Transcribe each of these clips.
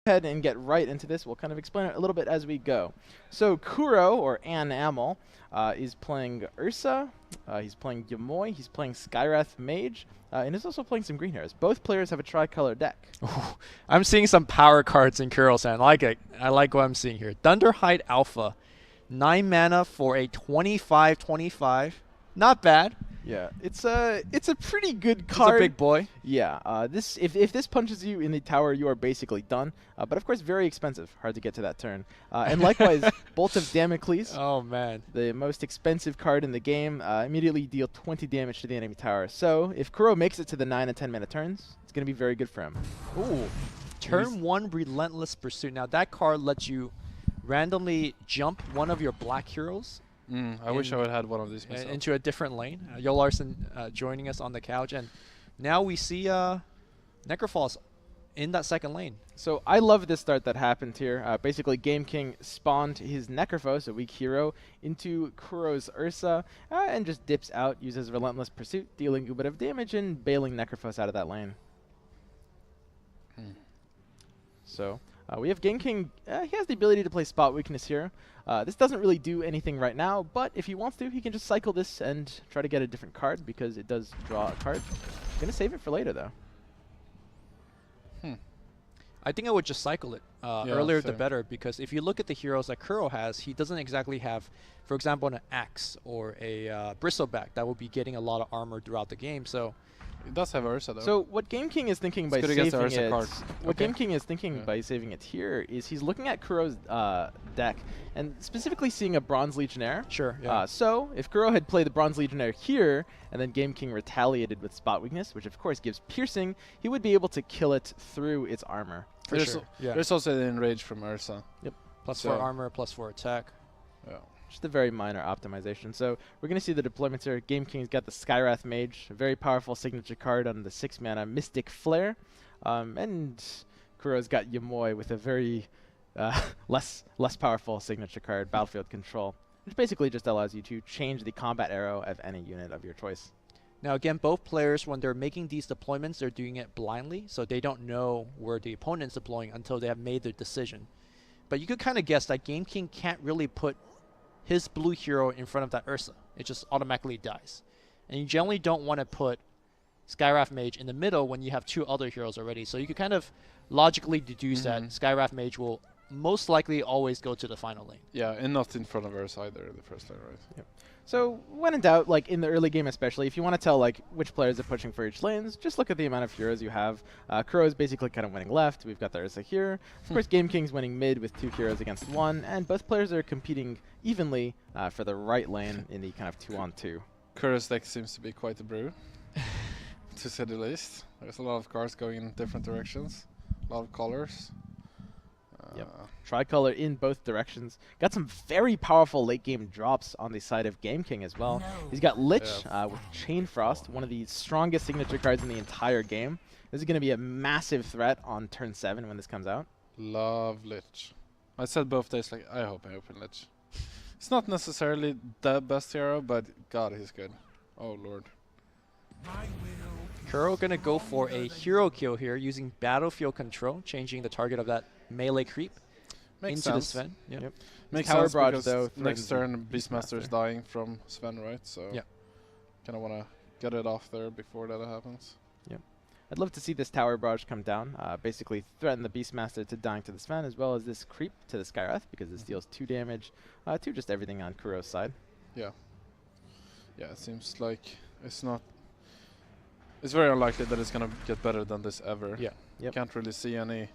ahead and get right into this. We'll kind of explain it a little bit as we go. So Kuro, or Anamel, is playing Ursa, he's playing Yamoy, he's playing Skywrath Mage, and he's also playing some green heroes. Both players have a tricolor deck. Ooh, I'm seeing some power cards in Kuro's hand. I like it. I like what I'm seeing here. Thunderhide Alpha, 9 mana for a 25/25. Not bad. Yeah, it's a pretty good card. It's a big boy. Yeah, this if this punches you in the tower, you are basically done. But of course, very expensive. Hard to get to that turn. And likewise, Bolt of Damocles. Oh man, the most expensive card in the game. Immediately deal 20 damage to the enemy tower. So if Kuro makes it to the 9 and 10 mana turns, it's gonna be very good for him. Ooh, turn 1 Relentless Pursuit. Now that card lets you randomly jump one of your black heroes. I wish I would have had one of these myself. Into a different lane. Yo Larson joining us on the couch, and now we see Necrofalls in that second lane. So I love this start that happened here. Basically, Gameking spawned his Necrophos, a weak hero, into Kuro's Ursa, and just dips out, uses Relentless Pursuit, dealing a bit of damage and bailing Necrophos out of that lane. So we have Gameking. He has the ability to play Spot Weakness here. This doesn't really do anything right now, but if he wants to, he can just cycle this and try to get a different card because it does draw a card. He's going to save it for later, though. I think I would just cycle it. Earlier the better, because if you look at the heroes that Kuro has, he doesn't exactly have, for example, an axe or a bristleback that will be getting a lot of armor throughout the game. So it does have Ursa though. So what Gameking is thinking by saving it, Gameking is thinking by saving it here is he's looking at Kuro's deck and specifically seeing a Bronze Legionnaire. Sure. Yeah. So if Kuro had played the Bronze Legionnaire here and then Gameking retaliated with Spot Weakness, which of course gives piercing, he would be able to kill it through its armor. For sure. Yeah. There's also the enrage from Ursa. Yep. +4 armor, +4 attack. Yeah. Just a very minor optimization. So we're going to see the deployments here. Gameking's got the Skywrath Mage, a very powerful signature card on the 6 mana Mystic Flare. And Kuro's got Yamoy with a very less powerful signature card, Battlefield Control, which basically just allows you to change the combat arrow of any unit of your choice. Now again, both players, when they're making these deployments, they're doing it blindly, so they don't know where the opponent's deploying until they have made their decision. But you could kind of guess that Gameking can't really put his blue hero in front of that Ursa. It just automatically dies. And you generally don't want to put Skywrath Mage in the middle when you have 2 other heroes already. So you could kind of logically deduce that Skywrath Mage will most likely always go to the final lane. Yeah, and not in front of Ursa either in the first lane, right? Yep. So when in doubt, like in the early game especially, if you want to tell like which players are pushing for each lanes, just look at the amount of heroes you have. Kuro is basically kind of winning left. We've got the Ursa here. Of course, Gameking's winning mid with 2 heroes against 1, and both players are competing evenly for the right lane in the kind of 2-on-2. Kuro's deck seems to be quite a brew, to say the least. There's a lot of cards going in different directions, a lot of colors. Yep. Tricolor in both directions. Got some very powerful late game drops on the side of Gameking as well. He's got Lich with Chain Frost, one of the strongest signature cards in the entire game. This is going to be a massive threat on turn 7 when this comes out. Love Lich. I said both days, like, I hope I open Lich. It's not necessarily the best hero, but God, he's good. Oh, Lord. Kuro going to go for a hero kill here using Battlefield Control, changing the target of that melee creep Makes into sense. the Sven. Yep. Yep. Makes Tower sense Barrage, because though, next turn Beastmaster is dying from Sven, right? So yeah, kind of want to get it off there before that happens. Yep. I'd love to see this Tower Barrage come down, basically threaten the Beastmaster to dying to the Sven, as well as this creep to the Skywrath, because this deals 2 damage to just everything on Kuro's side. Yeah. Yeah, it seems like it's not... It's very unlikely that it's going to get better than this ever. Yeah. Yep. Can't really see any...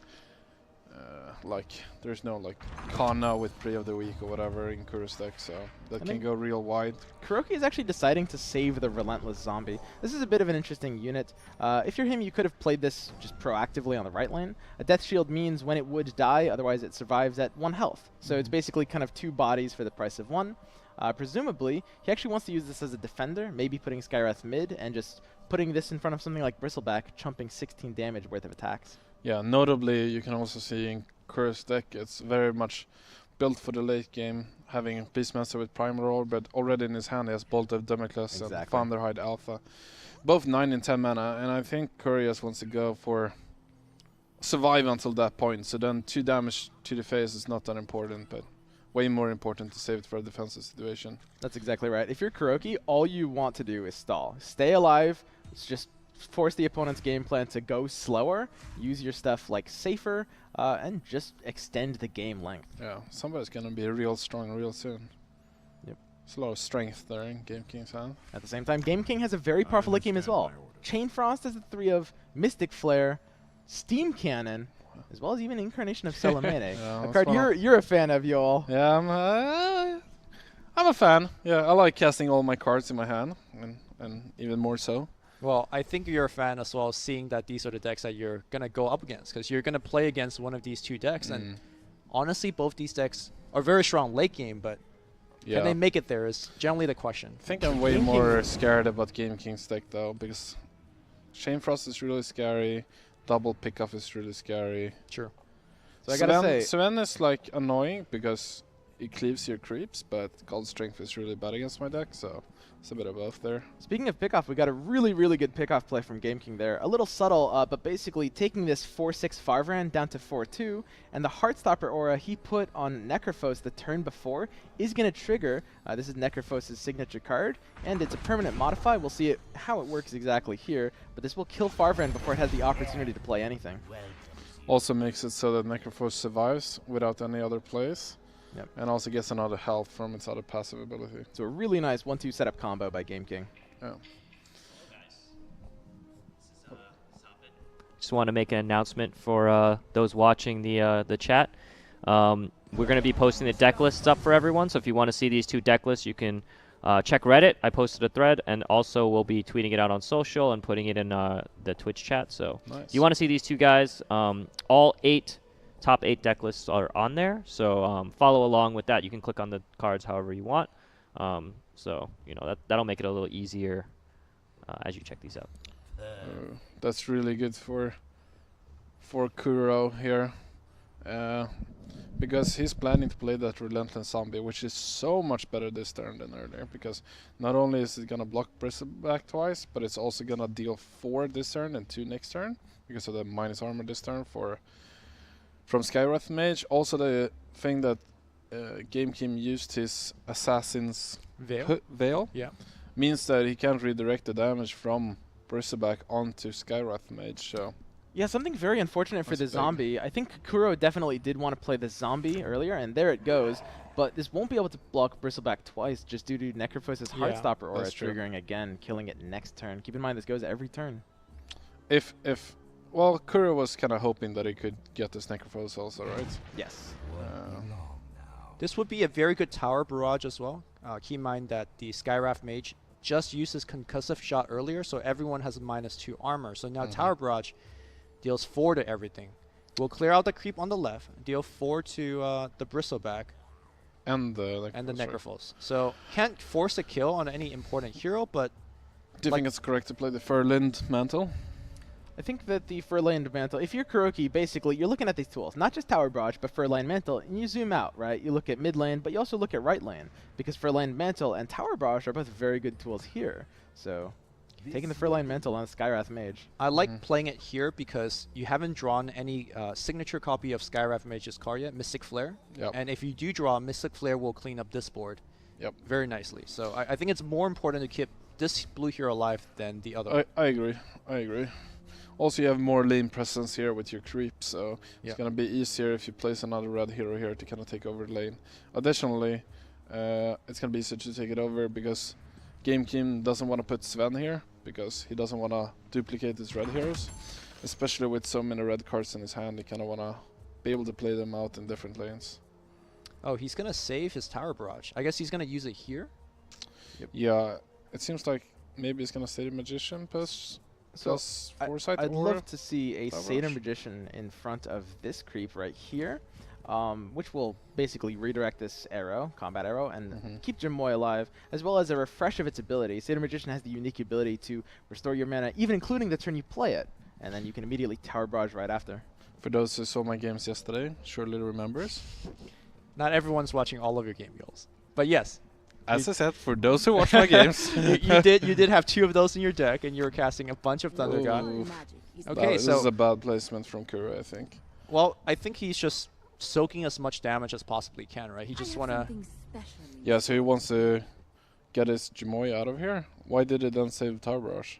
there's no like Kana with Prey of the Week or whatever in Kuro's deck, so that can go real wide. Kuroky is actually deciding to save the Relentless Zombie. This is a bit of an interesting unit. If you're him, you could have played this just proactively on the right lane. A Death Shield means when it would die, otherwise it survives at 1 health. So it's basically kind of 2 bodies for the price of 1. Presumably, he actually wants to use this as a defender, maybe putting Skywrath mid and just putting this in front of something like Bristleback, chumping 16 damage worth of attacks. Yeah, notably, you can also see in Kuro's deck, it's very much built for the late game, having Beastmaster with Primal Roar, but already in his hand he has Bolt of Damocles and Thunderhide Alpha. Both 9 and 10 mana, and I think Kuro just wants to go for survive until that point. So then 2 damage to the face is not that important, but way more important to save it for a defensive situation. That's exactly right. If you're Kuroky, all you want to do is stall. Stay alive. It's just force the opponent's game plan to go slower, use your stuff like safer, and just extend the game length. Yeah, somebody's gonna be real strong real soon. Yep. There's a lot of strength there in Gameking's hand. At the same time, Gameking has a very powerful late game as well. Chain Frost has the 3 of Mystic Flare, Steam Cannon, as well as even Incarnation of Salamene. Yeah, a card you're a fan of, Yoel. Yeah, I'm a fan. Yeah, I like casting all my cards in my hand, and even more so. Well, I think you're a fan as well, seeing that these are the decks that you're going to go up against, because you're going to play against one of these 2 decks. And honestly, both these decks are very strong late game, but can they make it there is generally the question. I think I'm way more scared about Gameking's deck, though, because Chain Frost is really scary, double pickoff is really scary. Sure. So I gotta say, Sven is like annoying because it cleaves your creeps, but Gold Strength is really bad against my deck, so it's a bit of both there. Speaking of pickoff, we got a really, really good pickoff play from Gameking there. A little subtle, but basically taking this 4/6 Farvran down to 4/2, and the Heartstopper aura he put on Necrophos the turn before is going to trigger. This is Necrophos' signature card, and it's a permanent modify. We'll see how it works exactly here, but this will kill Farvran before it has the opportunity to play anything. Also makes it so that Necrophos survives without any other plays. Yep. And also gets another health from its other passive ability. So a really nice 1-2 setup combo by Gameking. Yeah. Just want to make an announcement for those watching the chat. We're going to be posting the deck lists up for everyone, so if you want to see these 2 deck lists, you can check Reddit. I posted a thread, and also we'll be tweeting it out on social and putting it in the Twitch chat. So if you want to see these 2 guys, all top 8 deck lists are on there, so follow along with that. You can click on the cards however you want, so you know that'll make it a little easier as you check these out. That's really good for Kuro here, because he's planning to play that Relentless Zombie, which is so much better this turn than earlier, because not only is it gonna block Bristleback twice, but it's also gonna deal 4 this turn and 2 next turn because of the minus armor this turn from Skywrath Mage. Also the thing that Gameking used his Assassin's Veil means that he can't redirect the damage from Bristleback onto Skywrath Mage. So yeah, something very unfortunate for the zombie. I think Kuro definitely did want to play the zombie earlier, and there it goes. But this won't be able to block Bristleback twice just due to Necrophos' Heartstopper aura triggering again, killing it next turn. Keep in mind this goes every turn. Well, Kuro was kind of hoping that he could get this Necrophos also, right? Yes. This would be a very good tower barrage as well. Keep in mind that the Skywrath Mage just used his concussive shot earlier, so everyone has a -2 armor. So now tower barrage deals 4 to everything. We'll clear out the creep on the left, deal 4 to the Bristleback. And the Necrophos. So can't force a kill on any important hero, but... Do you think it's correct to play the Furlind Mantle? I think that the Furland Mantle, if you're Kuroky, basically, you're looking at these tools, not just Tower Barrage, but Furland Mantle, and you zoom out, right? You look at mid lane, but you also look at right lane, because Furland Mantle and Tower Barrage are both very good tools here. So, taking the Furland Mantle on Skywrath Mage. I like playing it here because you haven't drawn any signature copy of Skywrath Mage's card yet, Mystic Flare. Yep. And if you do draw, Mystic Flare will clean up this board very nicely. So I think it's more important to keep this blue hero alive than the other. I agree. Also, you have more lane presence here with your creep, so it's going to be easier if you place another red hero here to kind of take over the lane. Additionally, it's going to be easier to take it over because Gameking doesn't want to put Sven here because he doesn't want to duplicate his red heroes. Especially with so many red cards in his hand, he kind of want to be able to play them out in different lanes. Oh, he's going to save his Tower Barrage. I guess he's going to use it here? Yeah, it seems like maybe he's going to stay the Magician plus Foresight. I'd love to see a Satyr Magician in front of this creep right here, which will basically redirect this arrow, combat arrow, and keep Jamoy alive, as well as a refresh of its ability. Satyr Magician has the unique ability to restore your mana, even including the turn you play it, and then you can immediately Tower Barrage right after. For those who saw my games yesterday, surely remembers. Not everyone's watching all of your game goals, but yes. As I said, for those who watch my games, you did have 2 of those in your deck, and you were casting a bunch of Thunder God. Okay, This so is a bad placement from Kuro, I think. well, I think he's just soaking as much damage as possibly can, right? He just wanna. Yeah, so he wants to get his Jamoy out of here. Why did he then save Tower Barrage?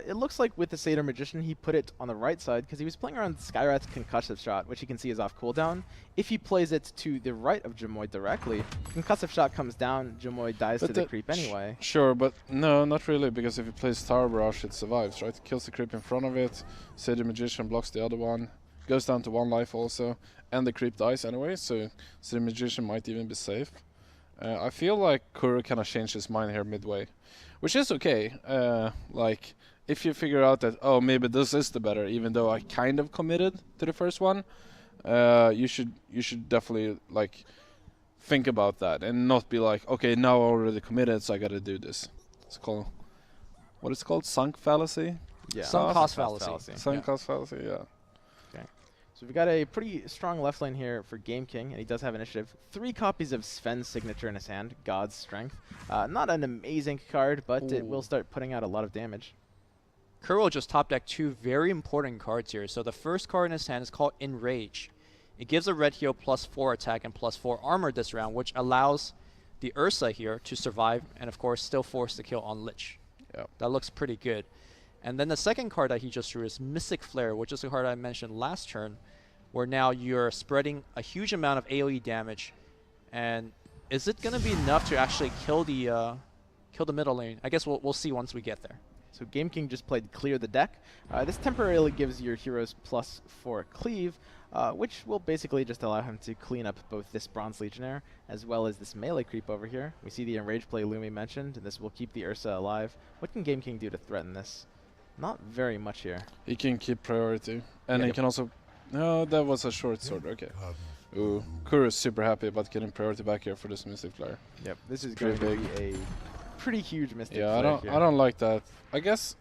It looks like with the Satyr Magician, he put it on the right side because he was playing around Skywrath's Concussive Shot, which you can see is off cooldown. If he plays it to the right of Jamoy directly, Concussive Shot comes down, Jamoy dies to the creep anyway. Sure, but no, not really, because if he plays Tower Barrage, it survives, right? It kills the creep in front of it, Satyr Magician blocks the other one, goes down to 1 life also, and the creep dies anyway, so Satyr Magician might even be safe. I feel like Kuro kind of changed his mind here midway, which is okay. Like, if you figure out that, oh, maybe this is the better, even though I kind of committed to the first one, you should definitely like think about that and not be like, okay, now I already committed, so I gotta do this. It's called, what is it called? Sunk fallacy? Yeah, Sunk cost fallacy. Sunk cost fallacy, yeah. So we've got a pretty strong left lane here for Gameking, and he does have initiative. 3 copies of Sven's signature in his hand, God's Strength. Not an amazing card, but it will start putting out a lot of damage. Kuro just top decked 2 very important cards here. So the first card in his hand is called Enrage. It gives a red hero +4 attack and +4 armor this round, which allows the Ursa here to survive and of course still force the kill on Lich. Yep. That looks pretty good. And then the second card that he just drew is Mystic Flare, which is the card I mentioned last turn, where now you're spreading a huge amount of AoE damage. And is it going to be enough to actually kill the middle lane? I guess we'll see once we get there. So Gameking just played Clear the Deck. This temporarily gives your heroes +4 cleave, which will basically just allow him to clean up both this Bronze Legionnaire as well as this melee creep over here. We see the Enrage play Lumi mentioned, and this will keep the Ursa alive. What can Gameking do to threaten this? Not very much here. He can keep priority, and he can also... No, that was a short sword, okay. Ooh, Kuro is super happy about getting priority back here for this Mystic Flare. Yep, this is Pretty going to be a pretty huge Mystic Yeah, Flare I don't like that. I guess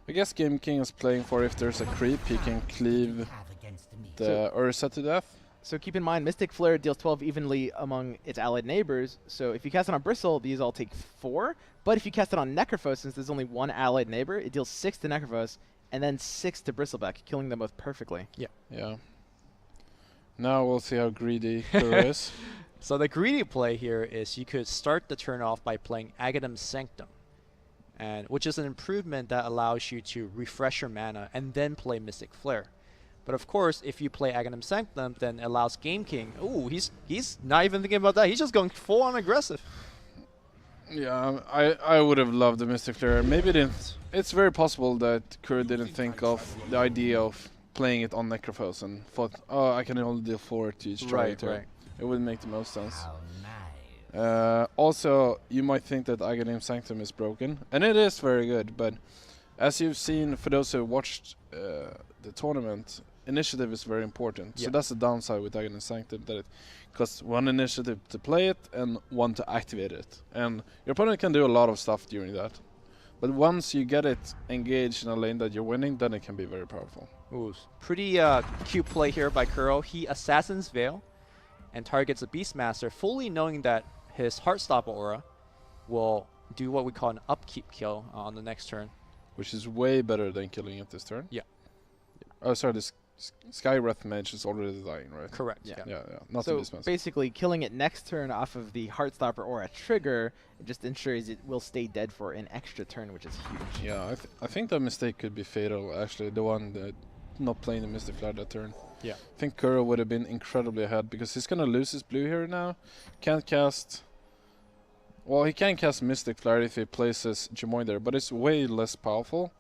Gameking is playing for if there's a creep, he can cleave the Ursa to death. So keep in mind, Mystic Flare deals 12 evenly among its allied neighbors. So if you cast it on Bristle, these all take 4. But if you cast it on Necrophos, since there's only 1 allied neighbor, it deals 6 to Necrophos and then 6 to Bristleback, killing them both perfectly. Yeah. Now we'll see how greedy Kuro is. So the greedy play here is you could start the turn off by playing Aghanim Sanctum, which is an improvement that allows you to refresh your mana and then play Mystic Flare. But of course, if you play Aghanim Sanctum, then it allows Gameking. Ooh, he's not even thinking about that. He's just going full on aggressive. Yeah, I would have loved the Mystic Flare. Maybe didn't. It's very possible that Kuro didn't think of the idea of playing it on Necrophos and thought, oh, I can only deal 4 to each traitor. Right. It wouldn't make the most sense. Also, you might think that Aghanim Sanctum is broken, and it is very good, but as you've seen, for those who watched the tournament, initiative is very important. So that's the downside with Aghanim Sanctum, that it costs 1 initiative to play it and 1 to activate it. And your opponent can do a lot of stuff during that. But once you get it engaged in a lane that you're winning, then it can be very powerful. Ooh, pretty cute play here by Kuro. He Assassin's Veil and targets a Beastmaster, fully knowing that his Heartstopper aura will do what we call an upkeep kill on the next turn. Which is way better than killing it this turn. Yeah. Oh, sorry, this Skywrath mage is already dying, right? Correct. Yeah. Yeah. Not So the Beastmaster. basically, killing it next turn off of the Heartstopper or a trigger, it just ensures it will stay dead for an extra turn, which is huge. Yeah, I think that mistake could be fatal, actually, the one that not playing the Mystic Flare that turn. Yeah. I think Kuro would have been incredibly ahead, because he's going to lose his blue here now. Can't cast... Well, he can cast Mystic Flare if he places Jamoy there, but it's way less powerful.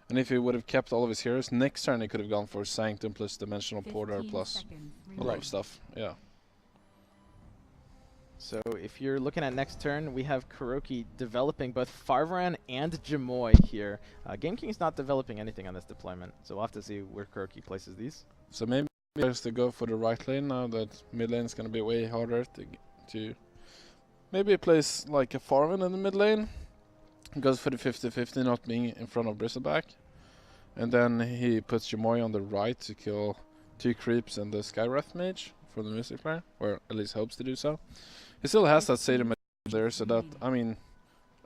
And if he would have kept all of his heroes, next turn he could have gone for Sanctum plus Dimensional Portal plus a lot of stuff. Yeah. So if you're looking at next turn, we have Kuroky developing both Farvaran and Jamoy here. Gameking's not developing anything on this deployment, so we'll have to see where Kuroky places these. So maybe he has to go for the right lane now that mid lane is going to be way harder to maybe he plays like a Farvan in the mid lane. Goes for the 50-50, not being in front of Bristleback. And then he puts Jamoy on the right to kill 2 creeps and the Skywrath mage for the Mystic Flare, or at least hopes to do so. He still has that Satyr mage there, so that, I mean,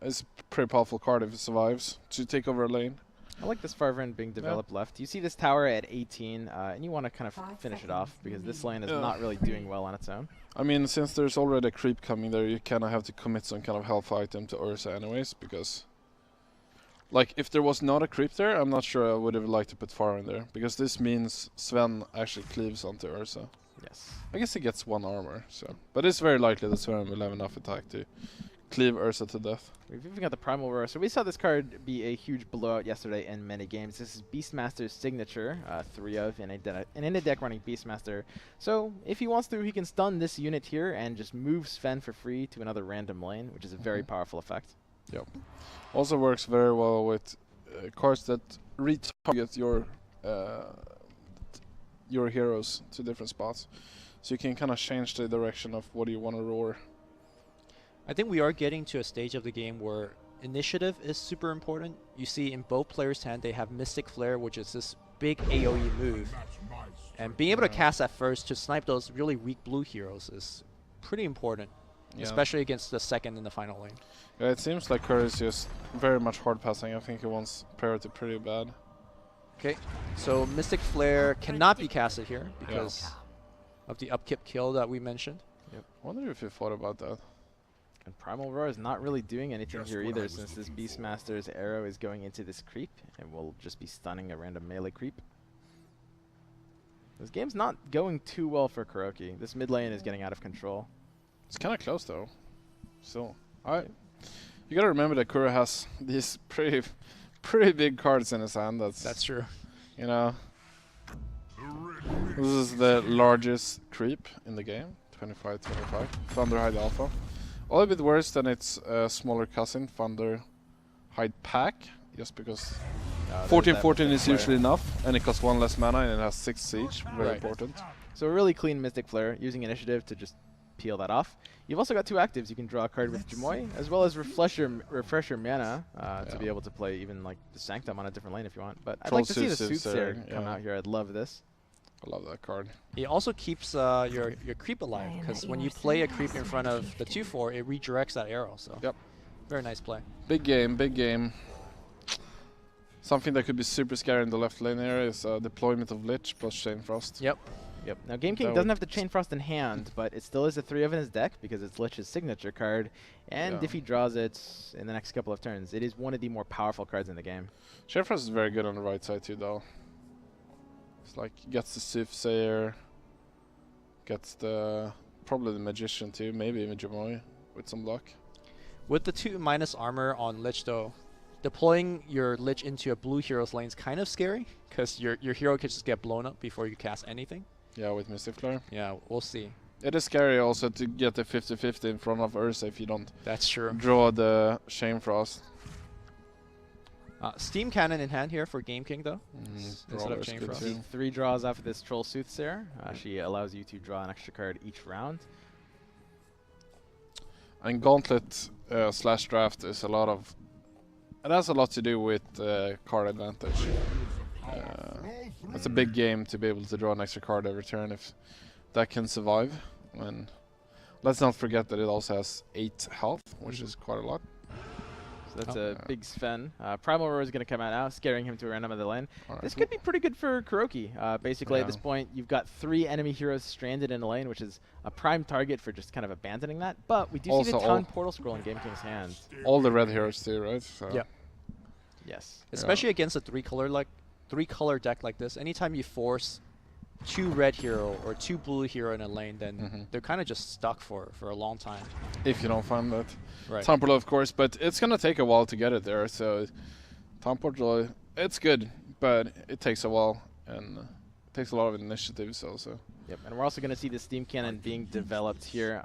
it's a pretty powerful card if it survives to take over a lane. I like this Farvern being developed left. You see this tower at 18, and you want to kind of finish it off because this lane is not really doing well on its own. I mean, since there's already a creep coming there, you kind of have to commit some kind of health item to Ursa anyways, because... Like, if there was not a creep there, I'm not sure I would have liked to put Farvern there, because this means Sven actually cleaves onto Ursa. Yes. I guess he gets 1 armor, so... But it's very likely that Sven will have enough attack to cleave Ursa to death. We've even got the Primal Roar. So we saw this card be a huge blowout yesterday in many games. This is Beastmaster's signature, 3 of, and in a deck running Beastmaster. So if he wants to, he can stun this unit here and just move Sven for free to another random lane, which is a very powerful effect. Yep. Also works very well with cards that retarget your heroes to different spots. So you can kind of change the direction of what you want to roar. I think we are getting to a stage of the game where initiative is super important. You see in both players' hand they have Mystic Flare, which is this big AoE move. And being able to cast that first to snipe those really weak blue heroes is pretty important, especially against the second in the final lane. Yeah, it seems like Curry is just very much hard passing. I think he wants priority pretty bad. Okay, so Mystic Flare cannot be casted here because of the upkeep kill that we mentioned. Yep. I wonder if you thought about that. And Primal Roar is not really doing anything here either, since this Beastmaster's arrow is going into this creep and will just be stunning a random melee creep. This game's not going too well for Kuroky. This mid lane is getting out of control. It's kind of close though. So, you gotta remember that Kuro has these pretty big cards in his hand. That's true. You know, this is the largest creep in the game. 25/25. Thunderhide Alpha. A little bit worse than its smaller cousin, Thunderhide Pack, just because 14/14 is usually enough, and it costs 1 less mana and it has 6 siege. Very important. So a really clean Mystic Flare, using initiative to just peel that off. You've also got 2 actives. You can draw a card with Jamoy, as well as refresh your mana to be able to play even like the Sanctum on a different lane if you want. But I'd like to see the Soothsayer come out here. I'd love this. I love that card. It also keeps your creep alive, because when you play a creep in front of the 2/4, it redirects that arrow. So very nice play. Big game, big game. Something that could be super scary in the left lane area is deployment of Lich plus Chain Frost. Yep. Now Gameking doesn't have the Chain Frost in hand, but it still is a 3 of in his deck because it's Lich's signature card. And if he draws it in the next couple of turns, it is one of the more powerful cards in the game. Chain Frost is very good on the right side too, though. It's like gets the Soothsayer, gets probably the Magician too, maybe even Jamoy with some luck. With the 2- armor on Lich though, deploying your Lich into a blue hero's lane is kind of scary, because your hero could just get blown up before you cast anything. Yeah, with Mystic Flare. Yeah, we'll see. It is scary also to get the 50/50 in front of Ursa if you don't draw the Chain Frost. Steam Cannon in hand here for Gameking though, instead of Chain Frost. 3 draws after this Troll Soothsayer. She allows you to draw an extra card each round. And Gauntlet / Draft is it has a lot to do with card advantage. It's a big game to be able to draw an extra card every turn if that can survive. And let's not forget that it also has 8 health, which is quite a lot. So that's a big Sven. Primal Roar is going to come out now, scaring him to a random of the lane. This could be pretty good for Kuroky. Basically, at this point, you've got 3 enemy heroes stranded in a lane, which is a prime target for just kind of abandoning that. But we do see the Town Portal Scroll in Gameking's hands. All the red heroes too, right? So Yes. Especially against a 3-color deck like this, anytime you force 2 red hero or 2 blue hero in a lane, then they're kind of just stuck for a long time. If you don't find that. Right. Town Portal, of course, but it's going to take a while to get it there. So Town Portal, it's good, but it takes a while, and it takes a lot of initiatives also. Yep, and we're also going to see the Steam Cannon being developed here.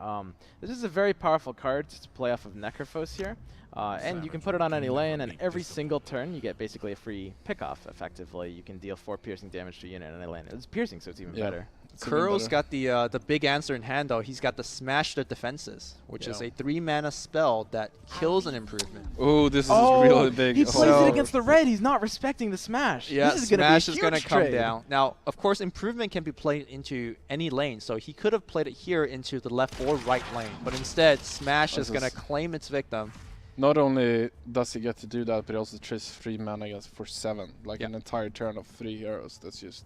This is a very powerful card to play off of Necrophos here. And you can put it on any lane, and every single turn you get basically a free pick-off, effectively. You can deal 4 piercing damage to a unit in any lane. It's piercing, so it's even better. Kuro's got the big answer in hand, though. He's got the Smash the Defenses, which is a 3-mana spell that kills an improvement. Oh, this is really big. He plays it against the red. He's not respecting the Smash. Yeah, this is Smash is going to come down. Now, of course, improvement can be played into any lane, so he could have played it here into the left or right lane, but instead, Smash is going to claim its victim Not only does he get to do that, but he also trades 3 mana against for 7. Like an entire turn of 3 heroes. That's just...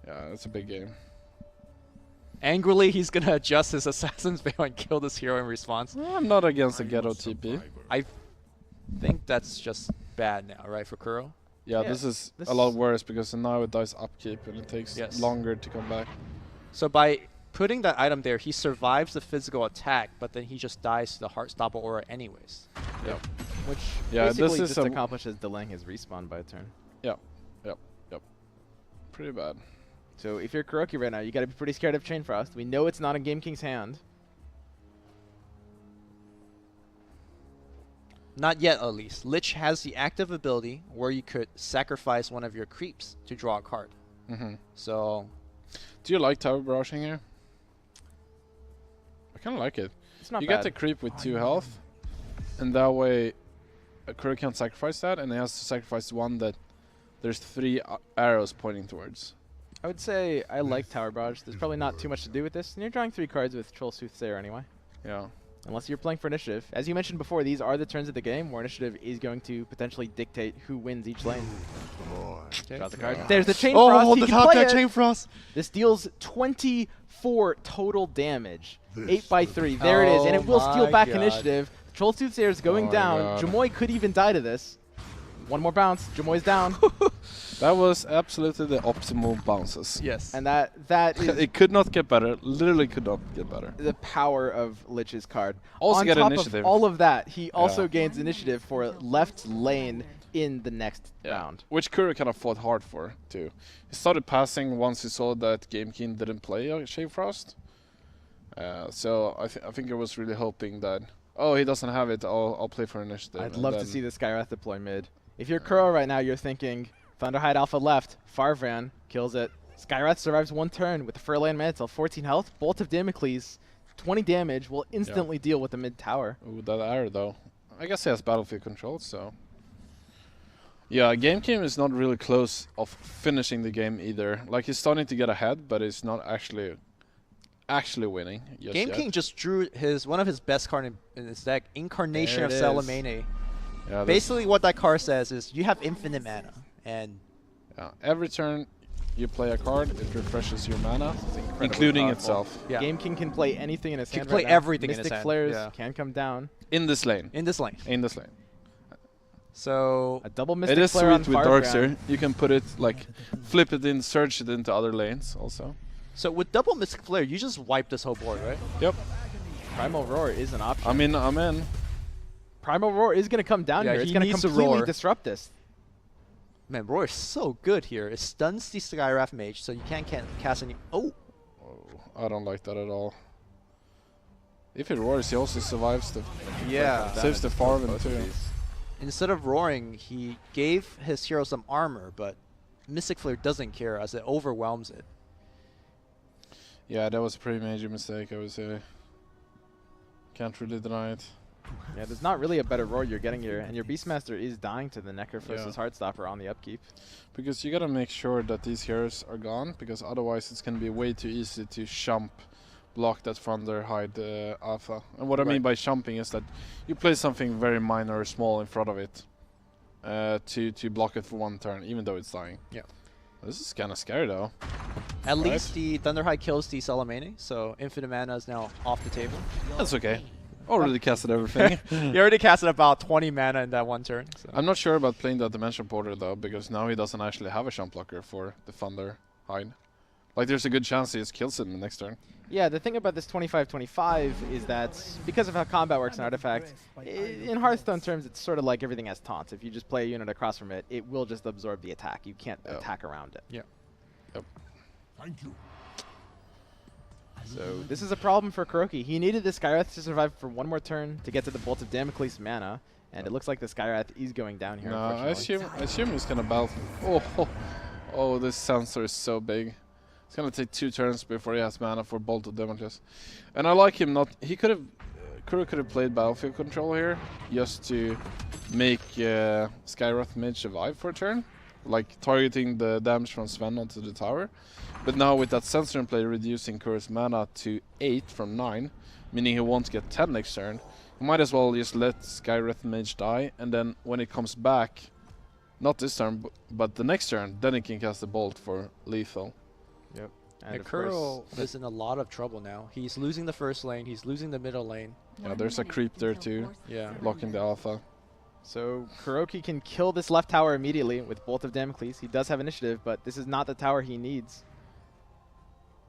Yeah, that's a big game. Angrily, he's going to adjust his Assassin's Veil and kill this hero in response. Well, I'm not against a ghetto TP. I think that's just bad now, right, for Kuro? Yeah, this is a lot worse because now it dies upkeep and it takes longer to come back. So by putting that item there, he survives the physical attack, but then he just dies to the Heartstopper aura anyways. Yeah. Which Yeah, basically this is just accomplishes delaying his respawn by a turn. Yep. Pretty bad. So if you're Kuroky right now, you got to be pretty scared of Chain Frost. We know it's not in Gameking's hand. Not yet, at least. Lich has the active ability where you could sacrifice one of your creeps to draw a card. So... Do you like tower barraging here? I kind of like it. It's not you bad. get the creep with 2 health, and that way Kuroky can't sacrifice that, and he has to sacrifice one that there's 3 arrows pointing towards. I would say I like Tower Barrage. There's probably not too much to do with this. And you're drawing 3 cards with Troll Soothsayer anyway. Yeah. Unless you're playing for initiative. As you mentioned before, these are the turns of the game where initiative is going to potentially dictate who wins each lane. Draws a card. There's the Chain Frost. Oh, He the can top play deck it. Chain Frost! This deals 24 total damage. 8 by 3. There it is. And it will steal back initiative. Troll Soothsayer is going down. Jamoy could even die to this. One more bounce. Jamoy's down. That was absolutely the optimal bounces. Yes. And that is it could not get better. Literally could not get better. the power of Lich's card. Also On get top initiative. of all of that, he also gains initiative for left lane in the next round. Which Kuro kind of fought hard for, too. He started passing once he saw that Gameking didn't play Shade Frost. So I think he was really hoping that, oh, he doesn't have it, I'll play for initiative. I'd love to see the Skywrath deploy mid. If you're Kuro right now, you're thinking, Thunderhide Alpha left, Farvan kills it. Skywrath survives 1 turn with the Furlan Mantle, 14 health, Bolt of Damocles, 20 damage, will instantly deal with the mid tower. Ooh, that arrow though. I guess he has battlefield control, so... Yeah, Gameking is not really close of finishing the game either. Like, he's starting to get ahead, but he's not actually winning just yet. Gameking just drew one of his best card in his deck, Incarnation of There it is. Salamene. Yeah, Basically what that card says is you have infinite mana, and every turn you play a card, it refreshes your mana, incredibly including powerful. itself. yeah. Gameking can play anything in his He hand can play right now. everything in his Mystic hand, Flares yeah. can come down. In this lane. in this lane. In this lane. So A double Mystic It is Flare on sweet with Farvan. Darkseer. You can put it, like, flip it in, search it into other lanes also. with double Mystic Flare, you just wipe this whole board, right? Yep. Primal Roar is an option. I mean, I'm in. Primal Roar is going to come down Yeah, here. It's he going to needs to completely roar. disrupt this. Man, Roar is so good here. It stuns the Skywrath Mage, so you can't cast any... Oh! I don't like that at all. If he roars, he also survives the... Yeah. Saves the farm too. Instead of roaring, he gave his hero some armor, but Mystic Flare doesn't care as it overwhelms it. Yeah, that was a pretty major mistake, I would say. Can't really deny it. Yeah, there's not really a better roar you're getting here, and your Beastmaster is dying to the Necrophos's Heartstopper on the upkeep. Because you gotta make sure that these heroes are gone, because otherwise it's gonna be way too easy to shump, block that Thunderhide Alpha. And what I mean by shumping is that you play something very minor or small in front of it to block it for 1 turn, even though it's dying. Yeah. This is kind of scary though. At least the Thunderhide kills the Salamene, so infinite mana is now off the table. That's okay. Already casted everything. He already casted about 20 mana in that 1 turn. So. I'm not sure about playing that Dimension Porter though, because now he doesn't actually have a shump blocker for the Thunderhide. Like, there's a good chance he just kills it in the next turn. Yeah, the thing about this 25-25 is that because of how combat works in Artifact, in Hearthstone terms, it's sort of like everything has taunts. If you just play a unit across from it, it will just absorb the attack. You can't attack around it. Yeah. Yep. Thank you. So this is a problem for Kuroky. He needed the Skywrath to survive for 1 more turn to get to the Bolt of Damocles mana, and it looks like the Skywrath is going down here. No, I assume he's gonna battle. Oh, this sensor is so big. It's gonna take 2 turns before he has mana for Bolt of Damocles. And I like him not. He could have. Kuro could have played battlefield control here just to make Skywrath Mage survive for a turn, like targeting the damage from Sven onto the tower. But now with that sensor in play, reducing Kuro's mana to 8 from 9, meaning he won't get 10 next turn, You might as well just let Skywrath Mage die, and then when it comes back, not this turn, but the next turn, then it can cast the Bolt for lethal. Yep. And of course, Kuro is in a lot of trouble now. He's losing the first lane. He's losing the middle lane. Yeah, there's a creep there too, Yeah. blocking the alpha. so Kuroky can kill this left tower immediately with Bolt of Damocles. He does have initiative, but this is not the tower he needs.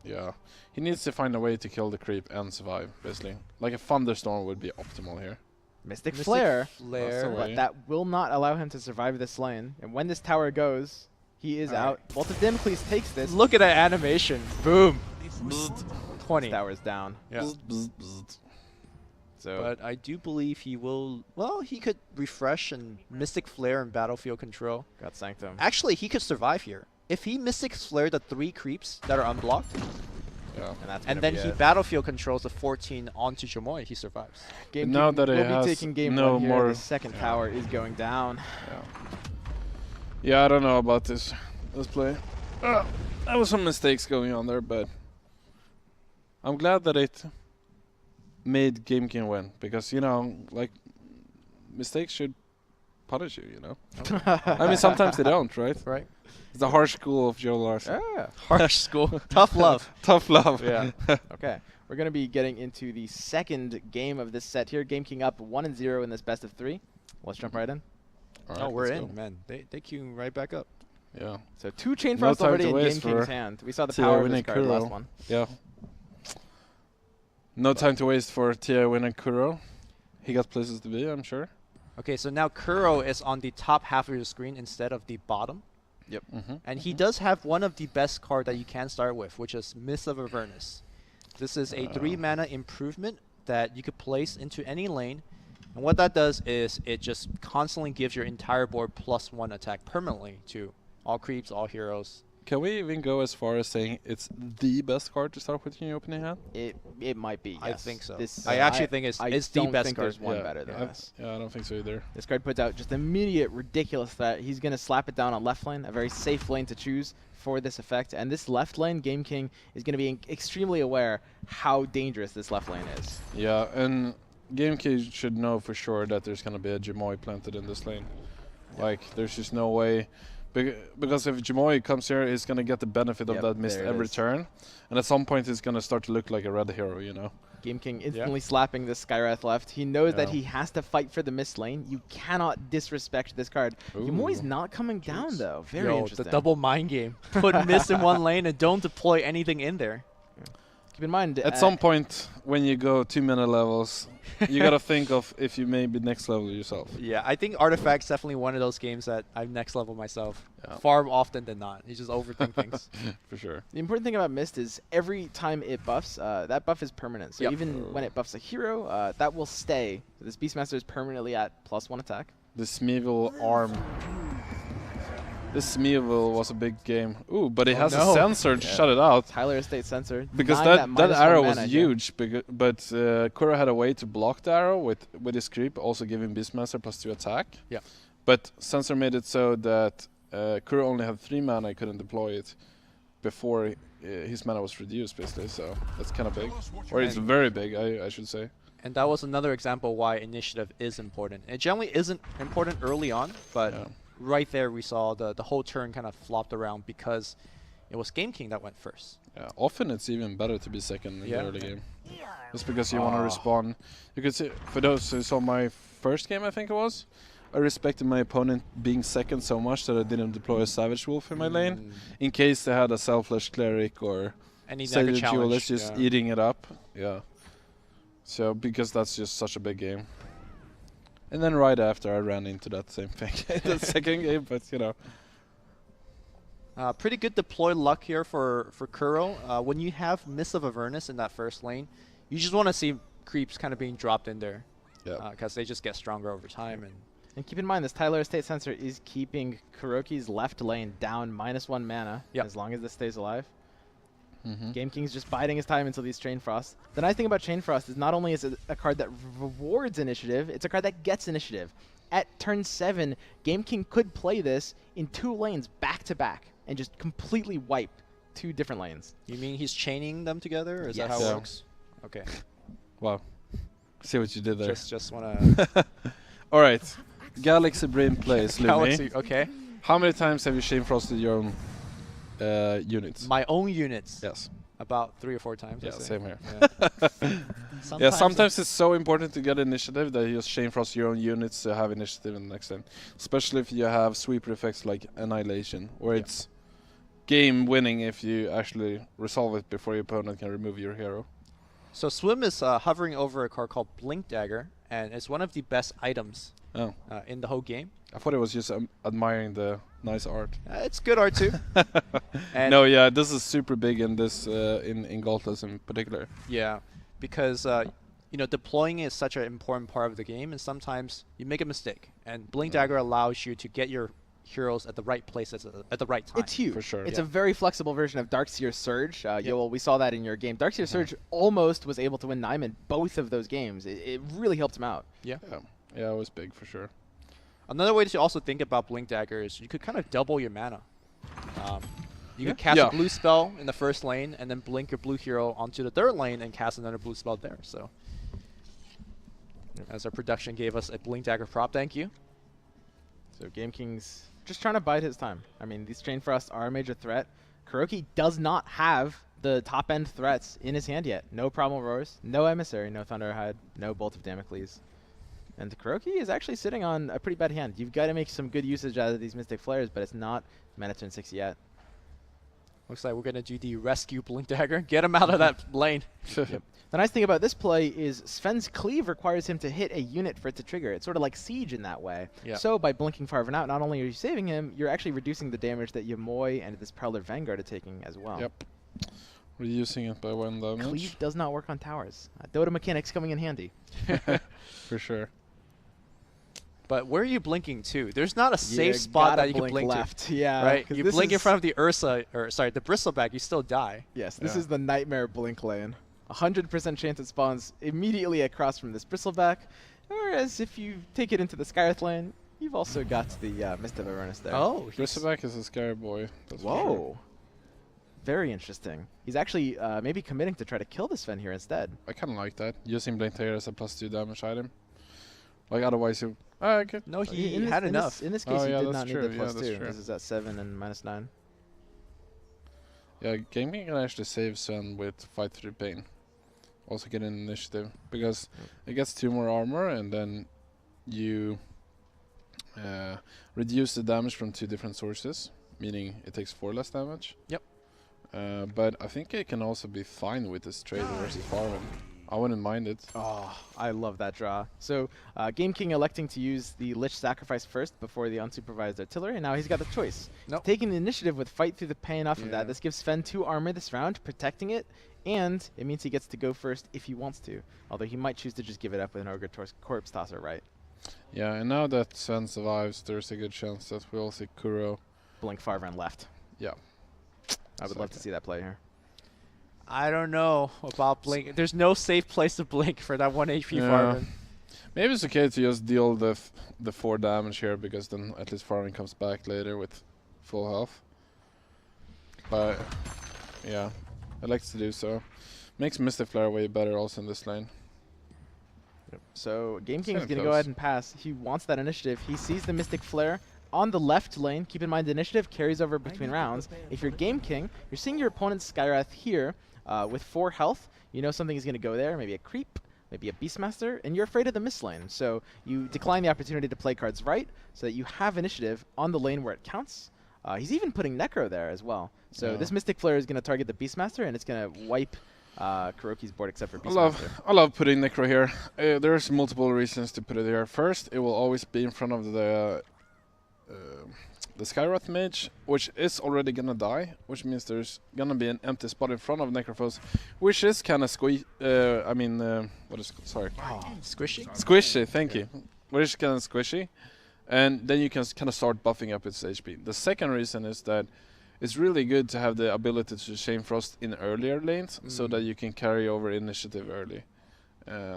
Yeah, he needs to find a way to kill the creep and survive, basically. Like a thunderstorm would be optimal here. Mystic Mystic Flare, Flare. Awesome. but that will not allow him to survive this lane. And when this tower goes, he is out. Bolt of Damocles takes this. Look at that animation. Boom. 20. This tower's down. Yeah. Bzz, bzz, bzz. So But I do believe he will. Well, he could refresh and Mystic Flare and Battlefield Control. got Sanctum. Actually, he could survive here. If he Mystic Flare the 3 creeps that are unblocked, Yeah. And, that's and gonna then be he it. Battlefield controls the 14 onto Jamoy, he survives. Game now King that he will has be taking game no one here. more- The second tower is going down. Yeah, I don't know about this play. There was some mistakes going on there, but I'm glad that it made Gameking win, because, you know, like, mistakes should punish you, you know? I mean, sometimes they don't, right? Right. It's the harsh school of Joe Larson. Yeah. Harsh school. Tough love. Tough love. Yeah. Okay. We're going to be getting into the second game of this set here. Game King up 1-0 in this best of 3. Let's jump right in. All Oh, right, we're let's in, go. man. They queuing right back up. Yeah. So 2 Chain No Frost time already to in Game waste King's for hand. We saw the Tia power of this winning card last Kuro. one. Yeah. No time to waste for Tia winning Kuro. He got places to be, I'm sure. Okay, so now Kuro is on the top half of your screen instead of the bottom. Mm-hmm. And he does have one of the best cards that you can start with, which is Mist of Avernus. This is a 3 mana improvement that you could place into any lane. And what that does is it just constantly gives your entire board +1 attack permanently to all creeps, all heroes. Can we even go as far as saying it's the best card to start with in your opening hand? It might be, yes. I think so. This, I actually think it's the don't best think card. there's one better than this. Yeah, I don't think so either. This card puts out just immediate ridiculous threat. He's going to slap it down on left lane, a very safe lane to choose for this effect. And this left lane, Game King is going to be extremely aware how dangerous this left lane is. Yeah, and Gameking should know for sure that there's going to be a Jamoy planted in this lane. Like, there's just no way. Because if Jamoy comes here, he's going to get the benefit of Yep, that mist there it every is. turn. And at some point, it's going to start to look like a red hero, you know? Game King instantly slapping this Skywrath left. He knows that Yeah. he has to fight for the mist lane. You cannot disrespect this card. Jamoy's Ooh. not coming down, though. Very Yo, interesting. the double mind game. Put Mist in one lane and don't deploy anything in there. Keep in mind, At some point, when you go 2 mana levels, you got to think of if you may be next level yourself. Yeah, I think Artifact's definitely one of those games that I've next level myself Yeah. far often than not. You just overthink things. For sure. the important thing about Mist is every time it buffs, that buff is permanent. So Yep. even when it buffs a hero, that will stay. So this Beastmaster is permanently at +1 attack. The Smeagol arm. This Smeagol was a big game. Ooh, but it has no. a sensor to shut it out. Tyler Estate Sensor. Because denying that -1 arrow was mana here. huge, but Kuro had a way to block the arrow with his creep, also giving Beastmaster +2 attack. Yeah. But Sensor made it so that Kuro only had 3 mana, he couldn't deploy it before his mana was reduced, basically, so that's kind of big. Or it's very big, I should say. And that was another example why initiative is important. It generally isn't important early on, but Yeah. right there we saw the whole turn kind of flopped around because it was Game King that went first. Yeah, often it's even better to be second in Yeah. the early game. Just because you want to respawn. You could see, for those who saw my first game, I think it was, I respected my opponent being second so much that I didn't deploy a Savage Wolf in my lane, in case they had a Selfless Cleric or Any like a Sage challenge. Duelist just yeah. eating it up. Yeah. So, because that's just such a big game. And then right after I ran into that same thing in the second game, but you know. Pretty good deploy luck here for Kuro. When you have Mist of Avernus in that first lane, you just want to see creeps kind of being dropped in there. Yeah. Because they just get stronger over time. And keep in mind, this Tyler Estate Sensor is keeping Kuroky's left lane down -1 mana Yep. as long as this stays alive. Mm-hmm. Game King's just biding his time until these Chain Frost. The nice thing about Chain Frost is not only is it a card that rewards initiative, it's a card that gets initiative. At turn 7, Game King could play this in 2 lanes back to back and just completely wipe 2 different lanes. You mean he's chaining them together? Or is that Yes. how it Yeah. works? Okay. Wow. See what you did there. Just wanna All right. Galaxy Brain plays, Lumi. Galaxy. Okay. How many times have you shamefrosted your own units? My own units. Yes. About 3 or 4 times. Yeah, I'd say. same here. Yeah. Yeah, sometimes it's so important to get initiative that you just shamefrost your own units to have initiative in the next turn. Especially if you have sweeper effects like Annihilation, where it's game winning if you actually resolve it before your opponent can remove your hero. So Swim is hovering over a card called Blink Dagger, and it's one of the best items in the whole game. I thought it was just admiring the nice art. It's good art too. And no, yeah, this is super big in this in Galtas in particular. Yeah, because you know, deploying is such an important part of the game, and sometimes you make a mistake, and Blink Dagger allows you to get your heroes at the right place at the right time. It's huge. For sure. It's a very flexible version of Darkseer Surge. Well, we saw that in your game. Darkseer Surge almost was able to win Nyman both of those games. It really helped him out. Yeah. Yeah, it was big for sure. Another way to also think about Blink Dagger is you could kind of double your mana. You could cast a blue spell in the first lane, and then blink your blue hero onto the third lane and cast another blue spell there. So, as our production gave us a Blink Dagger prop, thank you. So Gameking's just trying to bide his time. I mean, these Chain Frosts are a major threat. Kuroky does not have the top-end threats in his hand yet. No Primal Roars, no Emissary, no Thunderhide, no Bolt of Damocles. And Kuroky is actually sitting on a pretty bad hand. You've got to make some good usage out of these Mystic Flares, but it's not mana turn 6 yet. Looks like we're going to do the rescue Blink Dagger. Get him out of that lane. Yep. The nice thing about this play is Sven's Cleave requires him to hit a unit for it to trigger. It's sort of like Siege in that way. Yeah. So by blinking Farven out, not only are you saving him, you're actually reducing the damage that Yamoy and this Prowler Vanguard are taking as well. Yep. Reducing it by 1 damage. Cleave does not work on towers. Dota mechanics coming in handy. For sure. But where are you blinking to? There's not a safe spot that you can blink left. to. Yeah. Right? You blink in front of the Ursa, or sorry, the Bristleback, you still die. Yes, this is the nightmare blink lane. 100% chance it spawns immediately across from this Bristleback. Whereas if you take it into the Skyreth lane, you've also got the Mist of Avernus there. Oh, Bristleback is a scary boy. That's for whoa. sure. Very interesting. He's actually maybe committing to try to kill this Sven here instead. I kind of like that. Using Blink Dagger as a +2 damage item. Like otherwise you... okay. No, he in had this, enough. In this case, he did not need the Yeah, +2. that's true. This is at 7 and -9. Yeah, Gameking can actually save Sven with Fight Through Pain. Also get an initiative. Because it gets 2 more armor and then you reduce the damage from 2 different sources. Meaning it takes 4 less damage. Yep. But I think it can also be fine with this trade versus Farven. I wouldn't mind it. Oh, I love that draw. So Gameking electing to use the Lich Sacrifice first before the unsupervised artillery, and now he's got the choice. Nope. Taking the initiative with Fight Through the Pain off of that, this gives Sven 2 armor this round, protecting it, and it means he gets to go first if he wants to. Although he might choose to just give it up with an Ogre Corpse Tosser, right? Yeah, and now that Sven survives, there's a good chance that we'll see Kuro. Blink Farven left. Yeah. I would love to see that play here. I don't know about blink. There's no safe place to blink for that 1 HP Farven. Maybe it's okay to just deal the 4 damage here, because then at least Farven comes back later with full health. But yeah, I like to do so. Makes Mystic Flare way better also in this lane. So Gameking's kinda going to go close. ahead and pass. He wants that initiative. He sees the Mystic Flare on the left lane. Keep in mind the initiative carries over between rounds. If you're Gameking, you're seeing your opponent's Skywrath here with 4 health. You know something is going to go there, maybe a creep, maybe a Beastmaster, and you're afraid of the mist lane. So you decline the opportunity to play cards right so that you have initiative on the lane where it counts. He's even putting Necro there as well. So this Mystic Flare is going to target the Beastmaster, and it's going to wipe Kuroky's board except for Beastmaster. I love putting Necro here. There's multiple reasons to put it here. First, it will always be in front of the Skywrath Mage, which is already gonna die, which means there's gonna be an empty spot in front of Necrophos, which is kind of what is sorry? Squishy? Squishy, thank you. Which is kind of squishy, and then you can kind of start buffing up its HP. The second reason is that it's really good to have the ability to Chain Frost in earlier lanes, so that you can carry over initiative early.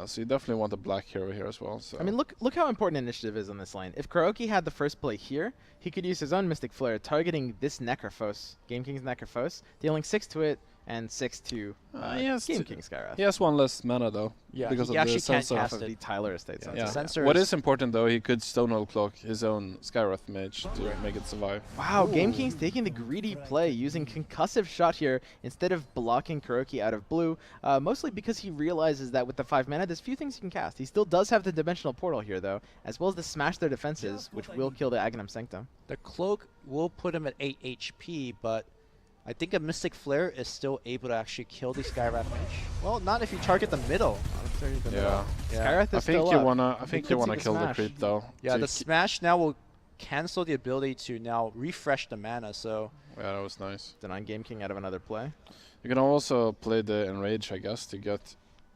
So you definitely want a black hero here as well. So I mean, look how important initiative is on this lane. If Kuroky had the first play here, he could use his own Mystic Flare, targeting this Necrophos, Gameking's Necrophos, dealing 6 to it, and 6 to yes, Game King Skywrath. He has one less mana though. Yeah, because he of actually the can't sensor. cast Off of the it. Tyler Estate Yeah. sensor. Yeah. Sensor What is- is important though, he could Stonehold Cloak his own Skywrath mage to make it survive. Wow, Game King's taking the greedy play, using Concussive Shot here instead of blocking Kuroky out of blue, mostly because he realizes that with the 5 mana, there's few things you can cast. He still does have the Dimensional Portal here, though, as well as the Smash their defenses, which will kill the Aghanim Sanctum. The cloak will put him at 8 HP, but I think a Mystic Flare is still able to actually kill the Skywrath Mage. Well, not if you target the middle. Yeah. Skywrath I is think still you up. wanna We could see the kill the smash. creep though. Yeah, to the ki- Smash now will cancel the ability to now refresh the mana, so Yeah, that was nice. Denying Game King out of another play. You can also play the Enrage, I guess, to get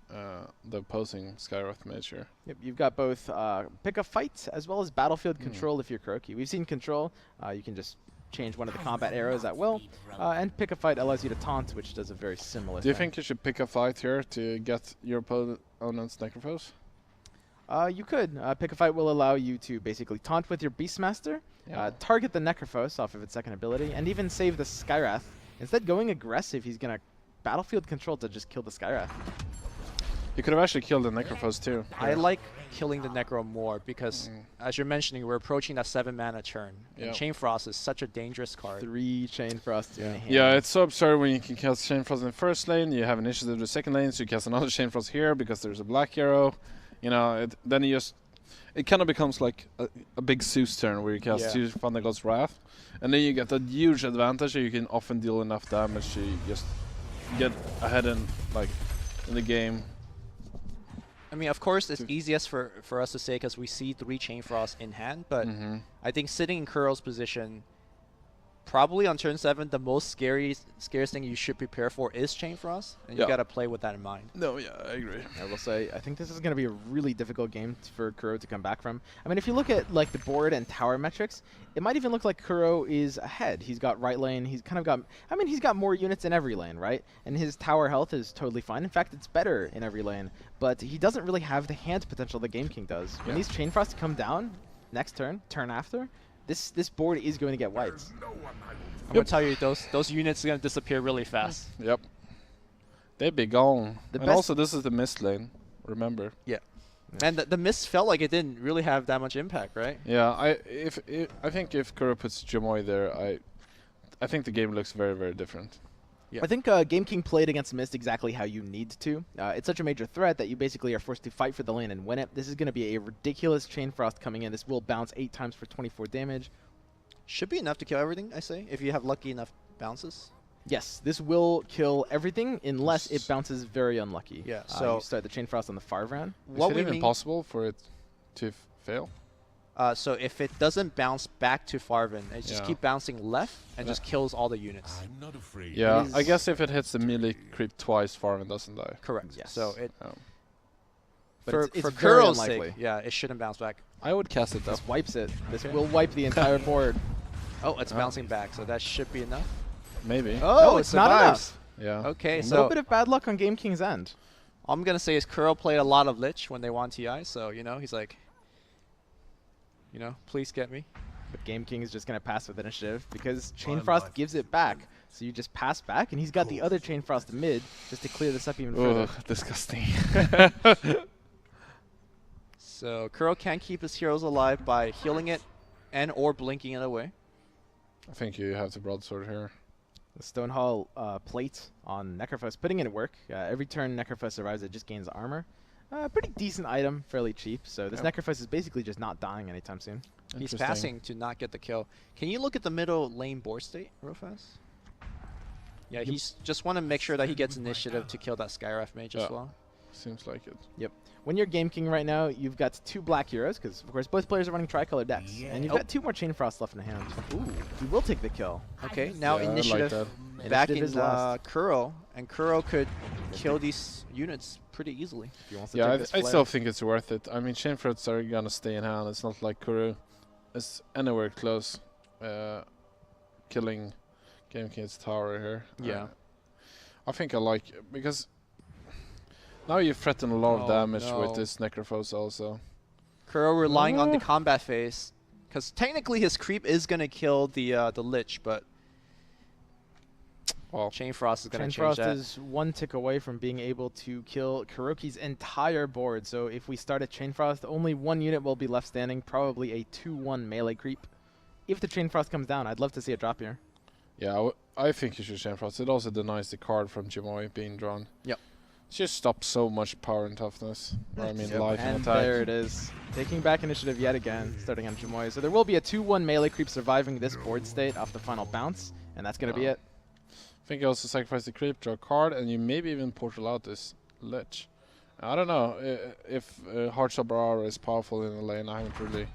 the opposing Skywrath mage here. Yep, you've got both pick a fight as well as battlefield control if you're Kuroky. We've seen control. You can just change one of the combat arrows at will, and pick a fight allows you to taunt, which does a very similar Do you thing. think you should pick a fight here to get your opponent's Necrophos? You could. Pick a fight will allow you to basically taunt with your Beastmaster, target the Necrophos off of its second ability, and even save the Skywrath. Instead, going aggressive, he's going to battlefield control to just kill the Skywrath. You could have actually killed the Necrophos too. I like killing the Necro more because, as you're mentioning, we're approaching that 7 mana turn. Yeah. And Chain Frost is such a dangerous card. 3 Chain Frost in hand. Yeah, it's so absurd when you can cast Chain Frost in the first lane, you have initiative in the second lane, so you cast another Chain Frost here because there's a black arrow. You know, then you just... It kind of becomes like a big Zeus turn where you cast 2 Thunder God's Wrath. And then you get that huge advantage that you can often deal enough damage to just get ahead in the game. I mean, of course, it's easiest for us to say because we see 3 Chain Frost in hand, but I think sitting in Kuro's position, probably on turn 7, the most scariest thing you should prepare for is Chain Frost, and you got to play with that in mind. No, yeah, I agree. I will say, I think this is going to be a really difficult game for Kuro to come back from. I mean, if you look at like the board and tower metrics, it might even look like Kuro is ahead. He's got right lane. He's kind of got, I mean, he's got more units in every lane, right? And his tower health is totally fine. In fact, it's better in every lane. But he doesn't really have the hand potential that Game King does. When these Chain Frosts come down next turn after, this board is going to get wiped. I'm going to tell you, those units are going to disappear really fast. Yep. They'd be gone. The And best- also, this is the mist lane, remember. Yeah. And the mist felt like it didn't really have that much impact, right? Yeah, I think if Kuro puts Jamoy there, I think the game looks very, very different. Yeah. I think Game King played against Mist exactly how you need to. It's such a major threat that you basically are forced to fight for the lane and win it. This is going to be a ridiculous Chain Frost coming in. This will bounce 8 times for 24 damage. Should be enough to kill everything, I say, if you have lucky enough bounces. Yes, this will kill everything unless it bounces very unlucky. Yeah, So you start the Chain Frost on the far round. Is it even possible for it to fail? So if it doesn't bounce back to Farven, it just Yeah. keep bouncing left and just kills all the units. I'm not afraid. Yeah, is- I guess if it hits the melee creep twice, Farman doesn't die. Correct. Yes. So it But for it's very Kuro's unlikely. sake, yeah, it shouldn't bounce back. I would cast it though. This wipes it. This will wipe the entire board. Oh, it's bouncing back, so that should be enough. Maybe. Oh, No, it's it not survives. enough. Yeah. Okay, A so little bit of bad luck on Game King's end. all I'm gonna say is Kuro played a lot of Lich when they won TI, so he's like, please get me. But Game King is just going to pass with initiative because Chain Frost gives it back. So you just pass back, and he's got the other Chain Frost mid just to clear this up even further. Ugh, disgusting. So Kuro can keep his heroes alive by healing it and or blinking it away. I think you have the broadsword here. The Stonehall plate on Necrophos, putting it to work. Every turn Necrophos survives, it just gains armor. Pretty decent item, fairly cheap. So this Necrophos is basically just not dying anytime soon. He's Interesting. passing to not get the kill. Can you look at the middle lane board state real fast? Yeah, he's just want to make sure that he gets initiative to kill that Skywrath mage as Yeah. well. Seems like it. Yep. When you're Game King right now, you've got 2 black heroes, because of course both players are running tricolor decks. And you've got 2 more Chain Frost left in hand. Ooh, he will take the kill. Okay, now Yeah, I like initiative that. back Initiative in is lost. Kuro, and Kuro could kill these units pretty easily. If he wants to Yeah, take this I flare. still think it's worth it. I mean, Chain Threats are gonna stay in hand. It's not like Kuro is anywhere close killing Game King's tower here. Yeah. I think I like because now you threaten a lot of Oh, damage no. with this Necrophos also. Kuro relying on the combat phase, because technically his creep is gonna kill the Lich, but Well, Chain Frost is going Chain to change Frost that. is one tick away from being able to kill Kuroky's entire board. So if we start at Chain Frost, only one unit will be left standing, probably a 2-1 melee creep. If the Chain Frost comes down, I'd love to see a drop here. yeah, I think you should Chain Frost. It also denies the card from Jimoy being drawn. Yep. It just stops so much power and toughness. Or, I mean, life and And attack. there it is. Taking back initiative yet again, starting on Jimoy. So there will be a 2-1 melee creep surviving this board state off the final bounce, and that's going to be it. I think you also sacrifice the creep, draw a card, and you maybe even portal out this Lich. I don't know if Heartstopper is powerful in the lane. I haven't really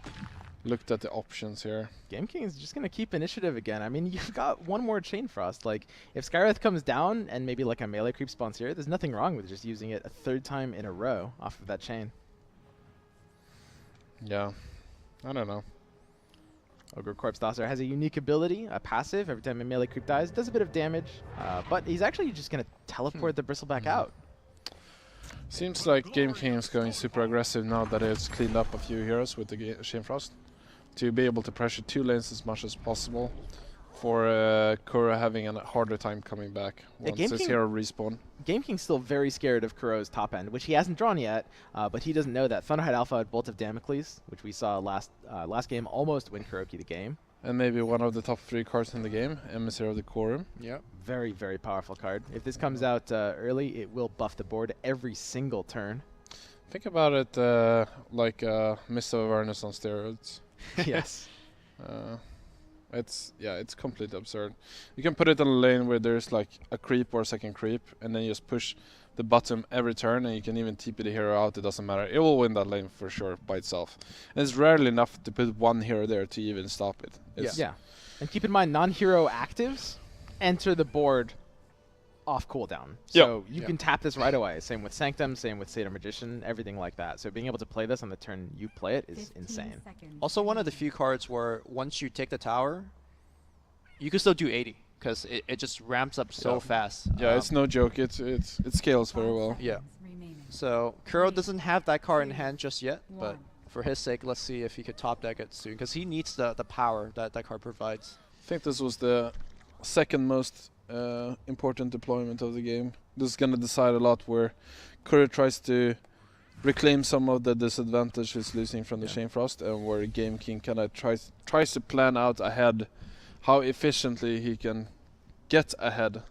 looked at the options here. Gameking is just going to keep initiative again. I mean, you've got one more Chain Frost. Like, if Skywrath comes down and maybe like a melee creep spawns here, there's nothing wrong with just using it a third time in a row off of that chain. Yeah, I don't know. Ogre Corpse Tosser has a unique ability, a passive. Every time a melee creep dies, does a bit of damage, but he's actually just going to teleport the Bristleback out. Seems like Gameking is going super aggressive now that it's cleaned up a few heroes with the Chain Frost. To be able to pressure 2 lanes as much as possible for Kuro having a harder time coming back once his Gameking- hero respawn. Gameking's still very scared of Kuro's top end, which he hasn't drawn yet, but he doesn't know that Thunderhead Alpha had Bolt of Damocles, which we saw last game almost win Kuroky the game. And maybe one of the top 3 cards in the game, Emissary of the Quorum. Yep. Very, very powerful card. If this comes out early, it will buff the board every single turn. Think about it like Mist of Awareness on steroids. Yes. It's completely absurd. You can put it on a lane where there's like a creep or a second creep, and then you just push the bottom every turn, and you can even TP the hero out. It doesn't matter. It will win that lane for sure by itself. And it's rarely enough to put one hero there to even stop it. It's Yeah. And keep in mind, non-hero actives enter the board off cooldown. So you can tap this right away. Same with Sanctum, same with Satyr Magician, everything like that. So being able to play this on the turn you play it is insane. Also, one of the few cards where once you take the tower, you can still do 80 because it just ramps up so fast. Yeah, it's no joke. It scales very well. Yeah. So Kuro doesn't have that card in hand just yet, but for his sake, let's see if he could top deck it soon because he needs the power that that card provides. I think this was the second most important deployment of the game. This is gonna decide a lot where Kuro tries to reclaim some of the disadvantage he's losing from the Chain Frost, and where Gameking kind of tries to plan out ahead how efficiently he can get ahead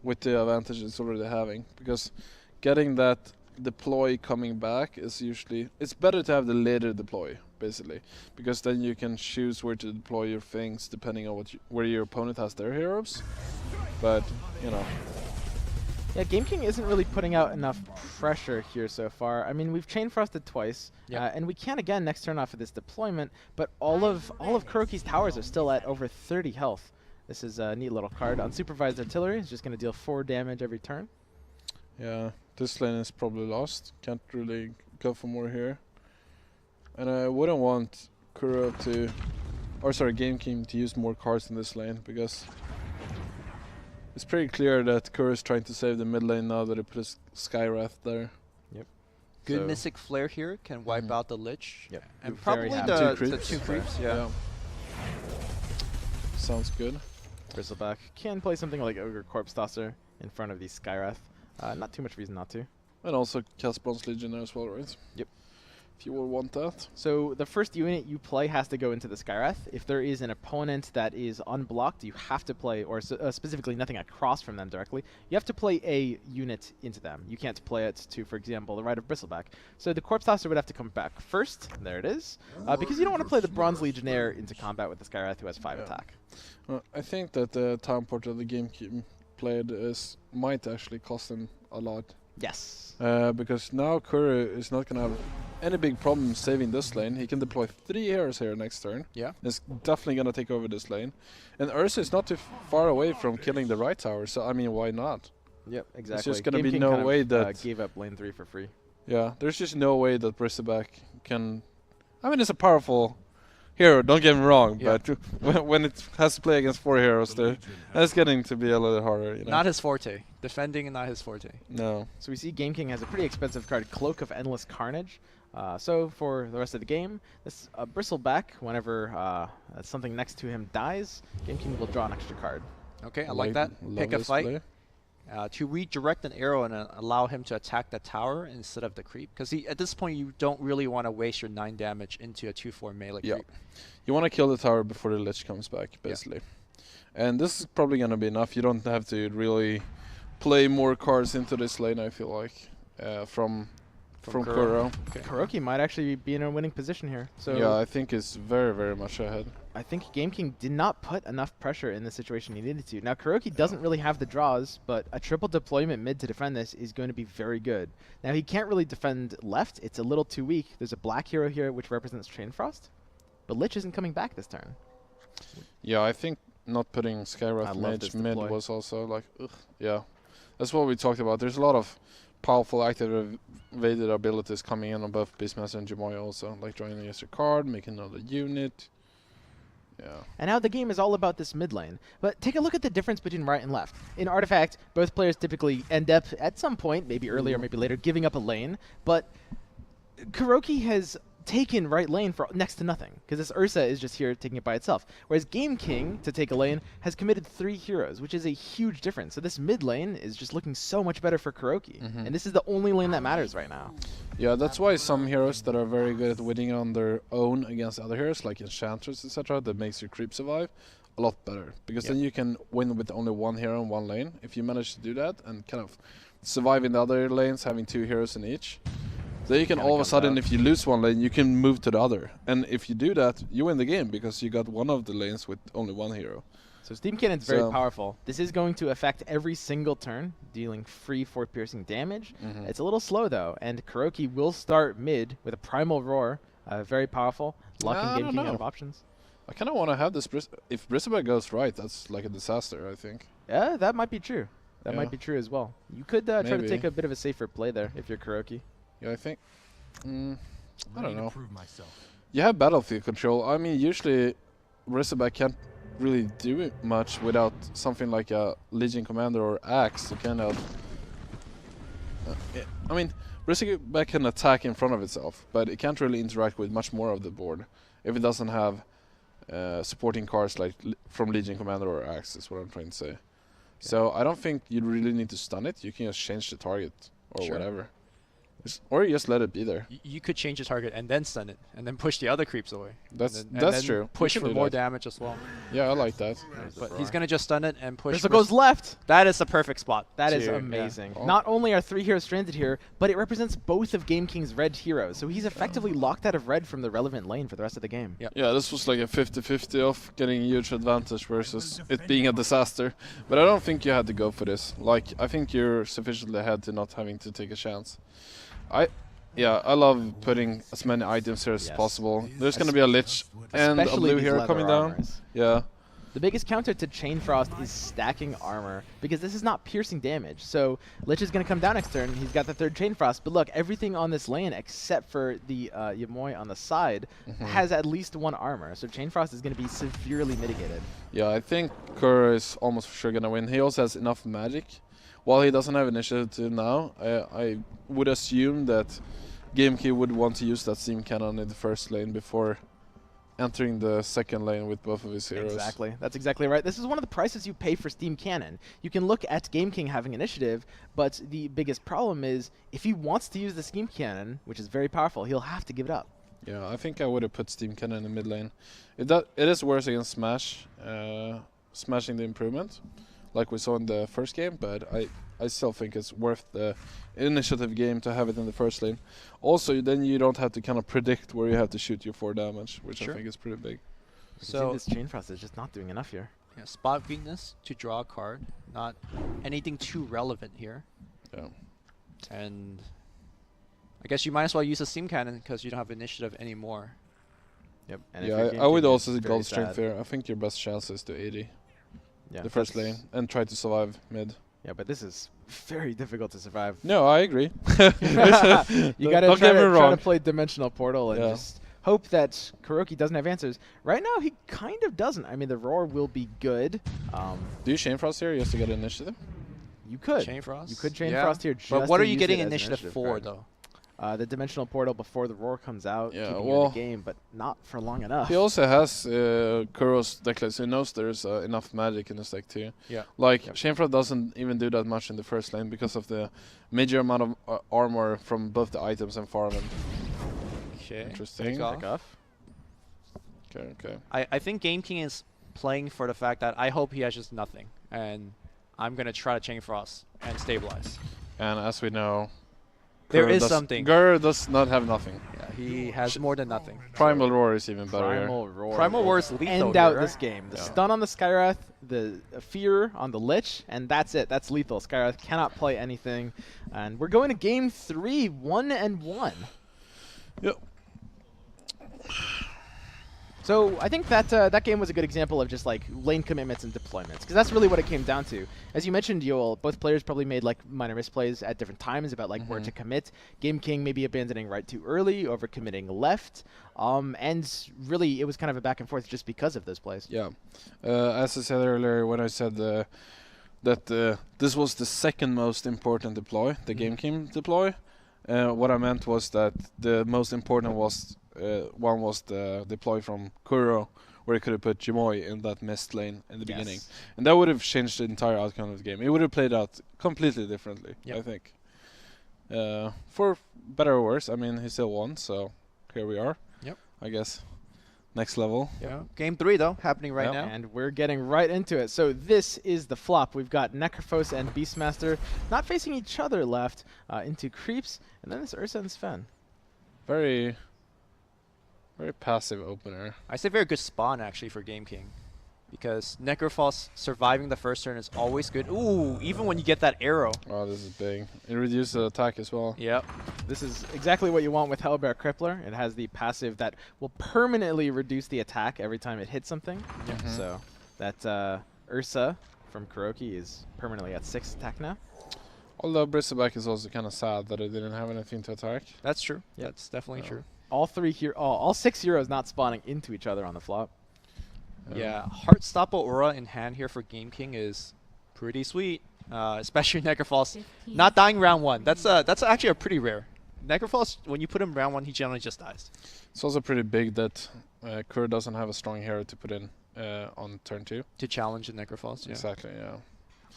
with the advantage he's already having. Because getting that deploy coming back is usually, it's better to have the later deploy basically, because then you can choose where to deploy your things depending on where your opponent has their heroes. But you know, Yeah, Gameking isn't really putting out enough pressure here so far. I mean, we've Chain Frosted twice, and we can again next turn off of this deployment, but all of Kuroky's towers are still at over 30 health. This is a neat little card. Unsupervised Artillery is just going to deal 4 damage every turn. yeah, this lane is probably lost. Can't really go for more here. And I wouldn't want Kuro to, or sorry, Gameking to use more cards in this lane, because it's pretty clear that Kuro is trying to save the mid lane now that he put his Skywrath there. Good So- Mystic Flare here can wipe out the Lich. Yep. And Very probably happy. the two creeps. Yeah. Sounds good. Bristleback can play something like Ogre Corpse Tosser in front of the Skywrath. Not too much reason not to. And also cast Bronze Legion there as well, right? Yep. If you will want that. So the first unit you play has to go into the Skywrath. If there is an opponent that is unblocked, you have to play, or specifically nothing across from them directly, you have to play a unit into them. You can't play it to, for example, the right of Bristleback. So the Corpse Tosser would have to come back first. There it is. Because you don't want to play the Bronze Legionnaire into combat with the Skywrath, who has 5 attack. I think that the time port of the Gameking played might actually cost him a lot. Yes. Because now Kuro is not going to have any big problem saving this lane. He can deploy 3 heroes here next turn. Yeah. It's definitely going to take over this lane. And Ursa is not too far away from killing the right tower, so I mean, why not? Yep, exactly. just gonna be Gameking no kind of, way that- gave up lane 3 for free. Yeah, there's just no way that Bristleback can... I mean, it's a powerful hero, don't get me wrong, Yeah. but when it has to play against 4 heroes, that's getting to be a little harder, you know? Not his forte. Defending and not his forte. No. So we see Gameking has a pretty expensive card, Cloak of Endless Carnage. So for the rest of the game, this Bristleback, whenever something next to him dies, Gameking will draw an extra card. Okay, I like that. Pick a this fight. play. To redirect an arrow and allow him to attack the tower instead of the creep. Because at this point, you don't really want to waste your 9 damage into a 2/4 melee Yeah. creep. You want to kill the tower before the Lich comes back, basically. And this is probably going to be enough. You don't have to really play more cards into this lane, I feel like, from Kuro. Okay. Kuroky might actually be in a winning position here. So Yeah, I think it's very, very much ahead. I think Gameking did not put enough pressure in the situation he needed to. Now, Kuroky doesn't really have the draws, but a triple deployment mid to defend this is going to be very good. Now, he can't really defend left. It's a little too weak. There's a black hero here, which represents Chain Frost, but Lich isn't coming back this turn. Yeah, I think not putting I Skywrath love Mage this mid deploy. was also like, ugh. Yeah. That's what we talked about. There's a lot of powerful activated abilities coming in on both Beastmaster and Jamoy also, like drawing an extra card, making another unit. Yeah. And now the game is all about this mid lane. But take a look at the difference between right and left. In Artifact, both players typically end up, at some point, maybe earlier, maybe later, giving up a lane. But Kuroky has taken right lane for next to nothing, because this Ursa is just here taking it by itself. Whereas Gameking, to take a lane, has committed 3 heroes, which is a huge difference. So this mid lane is just looking so much better for Kuroky. Mhm. And this is the only lane that matters right now. Yeah, that's why some heroes that are very good at winning on their own against other heroes, like Enchanters, etc., that makes your creep survive a lot better. Because then you can win with only one hero in one lane. If you manage to do that and kind of survive in the other lanes, having 2 heroes in each, then you can Kinda all of a comes sudden, out. if you lose one lane, you can move to the other. And if you do that, you win the game because you got one of the lanes with only one hero. So Steam Cannon's very So- powerful. This is going to affect every single turn, dealing free 4 piercing damage. Mhm. It's a little slow though, and Kuroky will start mid with a Primal Roar, very powerful, I locking don't Gameking out know. of options. I kind of want to have this. If Brisbane goes right, that's like a disaster, I think. Yeah, that might be true. That Yeah. might be true as well. You could try to Maybe. take a bit of a safer play there if you're Kuroky. Yeah, I think. I don't know. Prove myself. You have battlefield control. I mean, usually Razorback can't really do it much without something like a Legion Commander or Axe to kind of... I mean, Razorback can attack in front of itself, but it can't really interact with much more of the board if it doesn't have supporting cards like from Legion Commander or Axe, is what I'm trying to say. So I don't think you really need to stun it. You can just change the target or Sure. whatever. Or you just let it be there. You could change the target and then stun it, and then push the other creeps away. That's And that's then true. Push You can for do more that. damage as well. Yeah, I like that. But he's gonna just stun it and push. Ursa for goes left. That is the perfect spot. That is to- amazing. Oh. Not only are 3 heroes stranded here, but it represents both of Gameking's red heroes. So he's effectively locked out of red from the relevant lane for the rest of the game. Yep. Yeah, this was like a 50-50 of getting a huge advantage versus it being a disaster. But I don't think you had to go for this. Like, I think you're sufficiently ahead to not having to take a chance. I love putting as many items here as Yes. possible. There's gonna be a Lich and a Especially blue these hero leather coming down. armors. Yeah. The biggest counter to Chain Frost is stacking armor, because this is not piercing damage. So Lich is going to come down next turn. He's got the 3rd Chain Frost, but look, everything on this lane except for the Yamoy on the side has at least 1 armor. So Chain Frost is going to be severely mitigated. Yeah, I think Kuro is almost for sure gonna win. He also has enough magic. While he doesn't have initiative now, I would assume that Gameking would want to use that Steam Cannon in the first lane before entering the second lane with both of his heroes. Exactly. That's exactly right. This is one of the prices you pay for Steam Cannon. You can look at Gameking having initiative, but the biggest problem is if he wants to use the Steam Cannon, which is very powerful, he'll have to give it up. Yeah, I think I would have put Steam Cannon in the mid lane. It is worse against Smash, smashing the improvement, like we saw in the first game, but I still think it's worth the initiative game to have it in the first lane. Also, then you don't have to kind of predict where you have to shoot your 4 damage, which Sure. I think is pretty big. So this Chain Frost is just not doing enough here. yeah, spot weakness to draw a card, not anything too relevant here. Yeah. And I guess you might as well use a Steam Cannon because you don't have initiative anymore. Yep. And if Yeah, you're I would Gameking, also it's very gold strength sad. here. I think your best chance is to 80 Yeah, the first that's- lane and try to survive mid. Yeah, but this is very difficult to survive. No, I agree. You gotta Don't try get me to wrong. play Dimensional Portal and Yeah. just hope that Kuroky doesn't have answers. Right now, he kind of doesn't. I mean, the Roar will be good. Do you Chain Frost here just to get initiative? You could. Chain Frost? You could Chain Yeah. Frost here. Just But what to are you use getting it as an initiative for, card. though? the dimensional portal before the roar comes out, Yeah, keeping you in the game, but not for long enough. He also has Kuro's decklist. He knows there's enough magic in his deck too. Yeah. Like Shamefra doesn't even do that much in the first lane because of the major amount of armor from both the items and farming. Okay. Interesting. Take off. Okay. I think Gameking is playing for the fact that I hope he has just nothing, and I'm gonna try to Chain Frost and stabilize. And as we know, There Guru is does, something. Guru does not have nothing. Yeah, he has more than nothing. Primal Roar is even better. Primal Roar. Primal will Roar is lethal end here, out right? this game. The Yeah. stun on the Skywrath, the fear on the Lich, and that's it. That's lethal. Skywrath cannot play anything. And we're going to game 3, 1-1. Yep. So I think that that game was a good example of just like lane commitments and deployments, because that's really what it came down to. As you mentioned, Yoel, both players probably made like minor misplays at different times about like where to commit. Gameking maybe abandoning right too early, over committing left, and really it was kind of a back and forth just because of those plays. Yeah. As I said earlier, when I said that this was the second most important deploy, the Gameking deploy, what I meant was that the most important was one was the deploy from Kuro, where he could have put Jamoy in that mist lane in the beginning. And that would have changed the entire outcome of the game. It would have played out completely differently, I think. For better or worse, I mean, he still won, so here we are. Yep. I guess. Next level. Yeah. Game 3 though, happening right now. And we're getting right into it. So this is the flop. We've got Necrophos and Beastmaster not facing each other left into creeps, and then it's Ursa and Sven. Very passive opener. I say very good spawn actually for Gameking, because Necrophos surviving the first turn is always good. Ooh, even when you get that arrow. Oh, this is big. It reduces the attack as well. Yep. This is exactly what you want with Hellbear Crippler. It has the passive that will permanently reduce the attack every time it hits something. So that Ursa from Kuroky is permanently at 6 attack now. Although Bristleback is also kind of sad that it didn't have anything to attack. That's true. Yep. That's definitely true. All 6 heroes not spawning into each other on the flop. Yeah, Heartstopper Aura in hand here for Gameking is pretty sweet, especially Necrophos not dying round 1. That's actually a pretty rare. Necrophos, when you put him round 1, he generally just dies. It's also pretty big that Kur doesn't have a strong hero to put in on turn 2. To challenge the Necrophos, yeah. Exactly, yeah.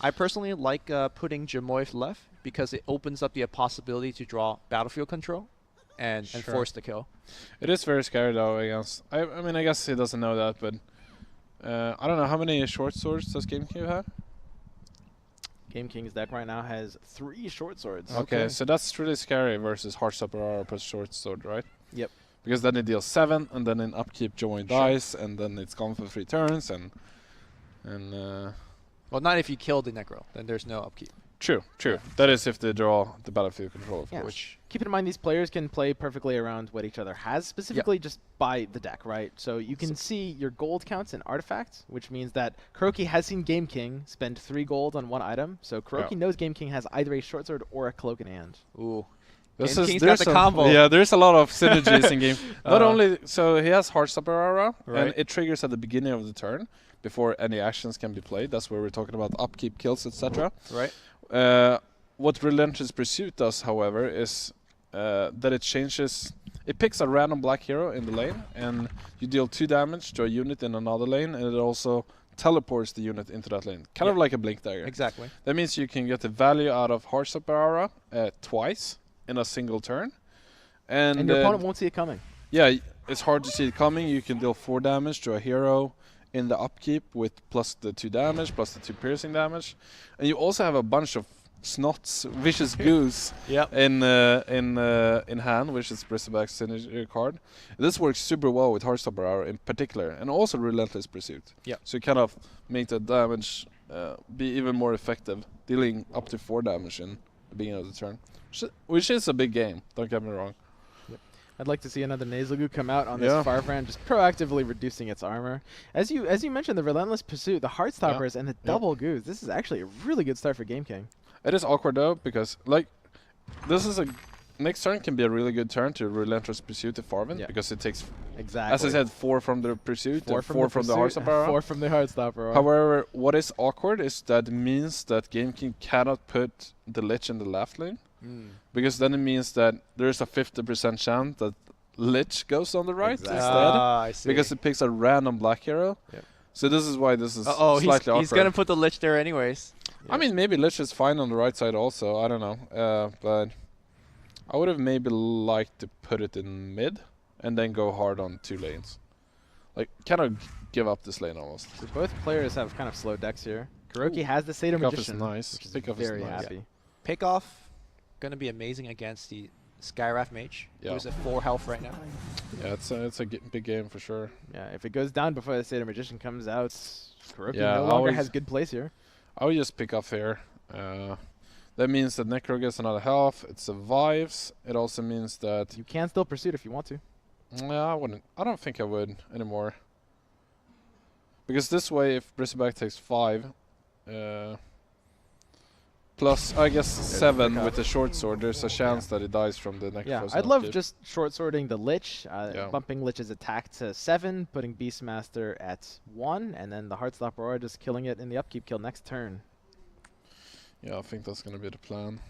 I personally like putting Jamoy left because it opens up the possibility to draw battlefield control and force the kill. It is very scary though, I guess. I mean, I guess he doesn't know that, but I don't know, how many short swords does GameCube have? GameKing's deck right now has 3 short swords. Okay, so that's really scary versus Heartstopper Aura plus short sword, right? Yep. Because then it deals 7, and then in upkeep Jamoy dies, and then it's gone for 3 turns, and well, not if you kill the Necro, then there's no upkeep. True. That is if they draw the battlefield control, of course. Which Keep in mind these players can play perfectly around what each other has, specifically just by the deck, right? So you can see your gold counts in artifacts, which means that Kuroky has seen Gameking spend 3 gold on 1 item. So Kuroky knows Gameking has either a short sword or a cloak in hand. ooh. Gameking's got the combo. Yeah, there's a lot of synergies in game. Not only, so he has Heartstopper Aura, and Right. it triggers at the beginning of the turn before any actions can be played. That's where we're talking about upkeep, kills, etc. Right. What Relentless Pursuit does, however, is that it changes. It picks a random black hero in the lane, and you deal 2 damage to a unit in another lane, and it also teleports the unit into that lane, kind of like a Blink Dagger. Exactly. That means you can get the value out of Heartstopper Aura twice in a single turn, And your opponent won't see it coming. yeah, it's hard to see it coming. You can deal 4 damage to a hero in the upkeep with plus the 2 damage, plus the 2 piercing damage, and you also have a bunch of Snots, Vicious Goose in hand, which is Bristleback's signature card. This works super well with Heartstopper Aura in particular, and also Relentless Pursuit. Yeah. So you kind of make the damage be even more effective, dealing up to 4 damage in the beginning of the turn, which is a big game. Don't get me wrong. I'd like to see another Nasal Goo come out on this Farfran, just proactively reducing its armor. As you mentioned, the Relentless Pursuit, the Heartstoppers, and the double goos. This is actually a really good start for Gameking. It is awkward though, because like this is next turn can be a really good turn to Relentless Pursuit to Farvin, because it takes, Exactly. as I said, 4 from the Pursuit, 4 and from 4 the from the Pursuit, Heartstopper Aura. 4 from the Heartstopper. However, what is awkward is that means that Gameking cannot put the Lich in the left lane, because then it means that there's a 50% chance that Lich goes on the right Exactly. instead, I see. because it picks a random black hero. Yep. So this is why this is oh, slightly awkward. he's gonna put the Lich there anyways. I mean, maybe Lich is fine on the right side also. I don't know, but I would have maybe liked to put it in mid and then go hard on 2 lanes. Like, kind of give up this lane almost. So both players have kind of slow decks here. Kuroky has the Satyr Pickoff is Magician, nice. which is Pickoff is very nice. happy. Pickoff, gonna be amazing against the Skywrath Mage, who's at 4 health right now. Yeah, it's a big game for sure. Yeah, if it goes down before the Satyr Magician comes out, Kuroky Yeah, no longer always- has good place here. I would just pick off here. That means that Necro gets another health. It survives. It also means that You can still pursue it if you want to. I wouldn't. I don't think I would anymore. Because this way, if Bristleback takes 5, plus I guess 7 with the short sword, there's a chance that it dies from the Necrophos. Yeah, I'd love just short sorting the Lich, Yeah. bumping Lich's attack to 7, putting Beastmaster at 1, and then the Heartstopper Aura just killing it in the upkeep kill next turn. Yeah, I think that's gonna be the plan.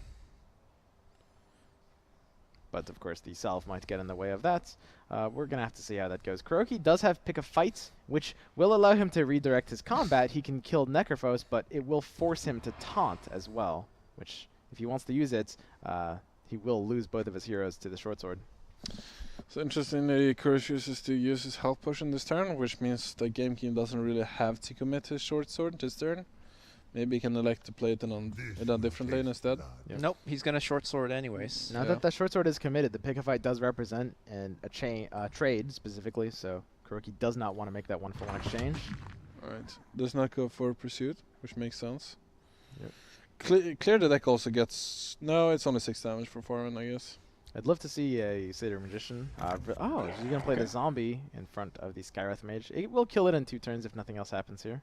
But of course, the Salve might get in the way of that. We're going to have to see how that goes. Kuroky does have Pick a Fight, which will allow him to redirect his combat. He can kill Necrophos, but it will force him to taunt as well, which, if he wants to use it, he will lose both of his heroes to the short sword. So interestingly, Kuroky chooses to use his health potion this turn, which means the Gameking doesn't really have to commit his short sword this turn. Maybe he can elect to play it in a different lane instead. Yep. Nope, he's gonna short sword anyways. Now that the short sword is committed, the Pick a Fight does represent a trade specifically, so Kuroky does not want to make that 1-for-1 exchange. Alright, does not go for Pursuit, which makes sense. Yep. Clear the deck also gets... No, it's only 6 damage for Foreman, I guess. I'd love to see a Satyr Magician. Oh, he's going to play the zombie in front of the Skywrath Mage. It will kill it in 2 turns if nothing else happens here.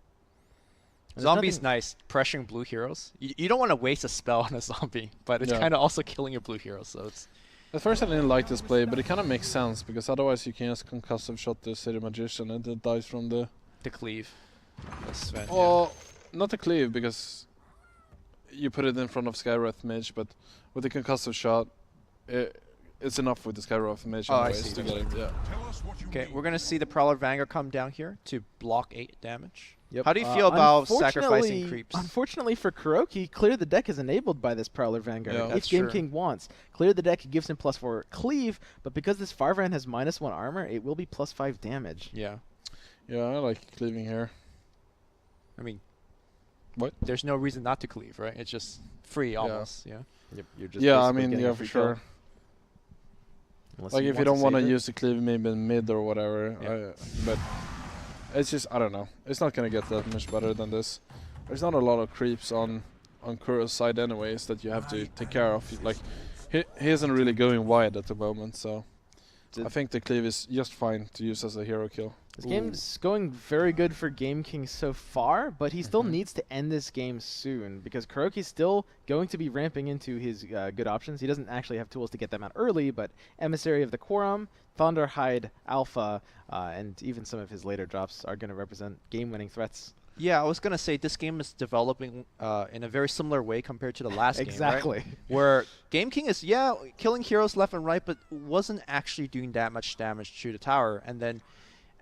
There's Zombie's nothing- nice, pressuring blue heroes. You don't want to waste a spell on a zombie, but it's Yeah. kind of also killing your blue heroes, so it's... At first I didn't like this play, but it kind of makes sense, because otherwise you can just concussive shot the City Magician and it dies from the... The cleave. That's Sven, yeah. Well, not the cleave, because you put it in front of Skywrath Mage, but with the concussive shot, it's enough with the Skywrath Mage Oh, I anyways see. to get it. Yeah. Okay, we're gonna see the Prowler Vanguard come down here to block 8 damage. Yep. How do you feel about sacrificing Unfortunately- creeps? Unfortunately for Kuroky, Clear the Deck is enabled by this Prowler Vanguard. Yeah. If That's Game true. King wants. Clear the Deck gives him +4 cleave, but because this Farvan has -1 armor, it will be +5 damage. Yeah, Yeah, I like cleaving here. I mean... What? There's no reason not to cleave, right? It's just free, almost, yeah. Yep, you're just Yeah, I basically mean, getting yeah, a for free sure. kill. Unless Like if you want don't want to save it. use the cleave maybe in mid or whatever, Yeah. but it's just, I don't know. It's not going to get that much better than this. There's not a lot of creeps on Kuro's side anyways that you have to take care of. Like, he isn't really going wide at the moment, so I think the cleave is just fine to use as a hero kill. This game's going very good for Game King so far, but he still Mhm. needs to end this game soon because Kuroky's still going to be ramping into his good options. He doesn't actually have tools to get them out early, but Emissary of the Quorum, Thunderhide, Alpha, and even some of his later drops are going to represent game-winning threats. Yeah, I was gonna say this game is developing in a very similar way compared to the last game, Exactly. right? Where Game King is, killing heroes left and right, but wasn't actually doing that much damage to the tower. And then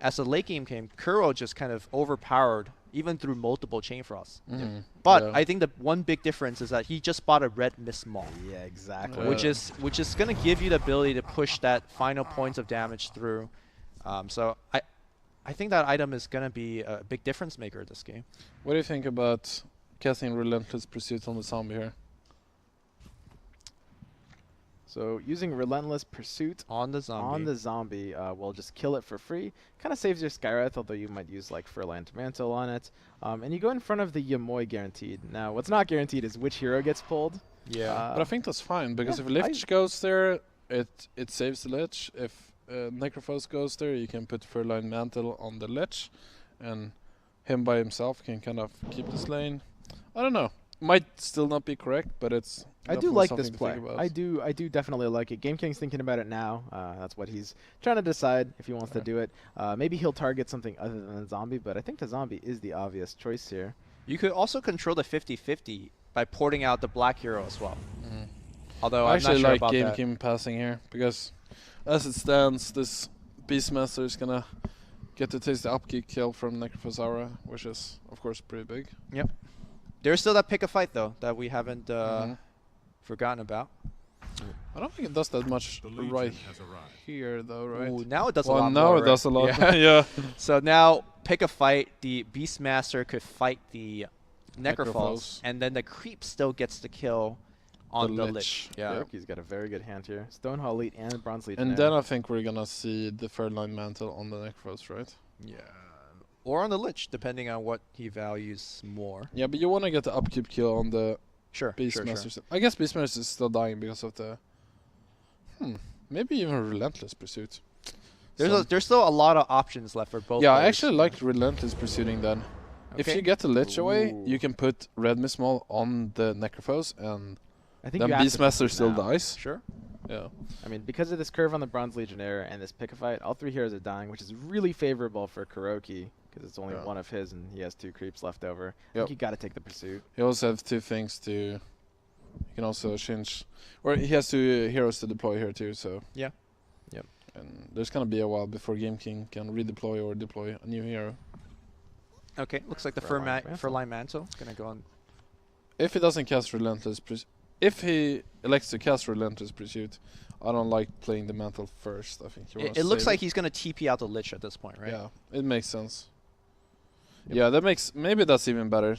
as the late game came, Kuro just kind of overpowered, even through multiple Chain Frosts. Mhm. But Yeah. I think the one big difference is that he just bought a red Miss Maul, Yeah, exactly. which is gonna give you the ability to push that final points of damage through. So I think that item is gonna be a big difference maker this game. What do you think about casting Relentless Pursuit on the zombie here? So using Relentless Pursuit On the zombie. on the zombie will just kill it for free. Kind of saves your Skywrath, although you might use like Furland Mantle on it. And you go in front of the Yamoi guaranteed. Now, what's not guaranteed is which hero gets pulled. Yeah. But I think that's fine, because yeah, if Lich goes there, it saves the Lich. If Necrophos goes there, you can put Furline Mantle on the Lich, and him by himself can kind of keep this lane. I don't know. Might still not be correct, but it's I do definitely like something this to play. think about. I do definitely like it. Game King's thinking about it now. That's what he's trying to decide if he wants to Okay. do it. Maybe he'll target something other than the zombie, but I think the zombie is the obvious choice here. You could also control the 50-50 by porting out the black hero as well. Mhm. Although I I'm not actually sure like about that. Gameking passing here because, as it stands, this Beastmaster is gonna get to taste the upkick kill from Necrophos Aura, which is of course pretty big. There's still that pick a fight though that we haven't Mhm. forgotten about. I don't think it does that much right here, though, right? Ooh, now it does a Well, lot now more. it does a lot. Yeah. Yeah. So now pick a fight. The Beastmaster could fight the Necrophos, Necrophos. and then the creep still gets the kill on the Lich. Yeah. Yep. Kuroky's got a very good hand here. Stonehall Elite and Bronze Legionnaire. And then I think we're gonna see the third line mantle on the Necrophos, right? Yeah. Or on the Lich, depending on what he values more. Yeah, but you want to get the upkeep kill on the Sure. Beastmaster. I guess Beastmaster is still dying because of the. Maybe even Relentless Pursuit. There's still a lot of options left for both. Yeah, I players. actually like Relentless Pursuing then. If Okay. you get the Lich away, Ooh. you can put Red Mistmaul on the Necrophos, and I think then you have to Beastmaster pursue still now. dies. Sure. Yeah. I mean, because of this curve on the Bronze Legionnaire and this pick a fight, all 3 heroes are dying, which is really favorable for Kuroky because it's only Yeah. one of his and he has 2 creeps left over. I Yep. think you got to take the pursuit. He also has 2 things to. He can also change, or he has 2 heroes to deploy here too. So. Yeah. Yep. And there's gonna be a while before Gameking can redeploy or deploy a new hero. Okay. Looks like the Furline Mantle. Furline Mantle gonna go on. If he doesn't cast Relentless if he elects to cast Relentless Pursuit, I don't like playing the mantle first. I think you wanna It looks save like he's gonna TP out the Lich at this point, right? Yeah, it makes sense. Yep. Yeah, that makes maybe that's even better.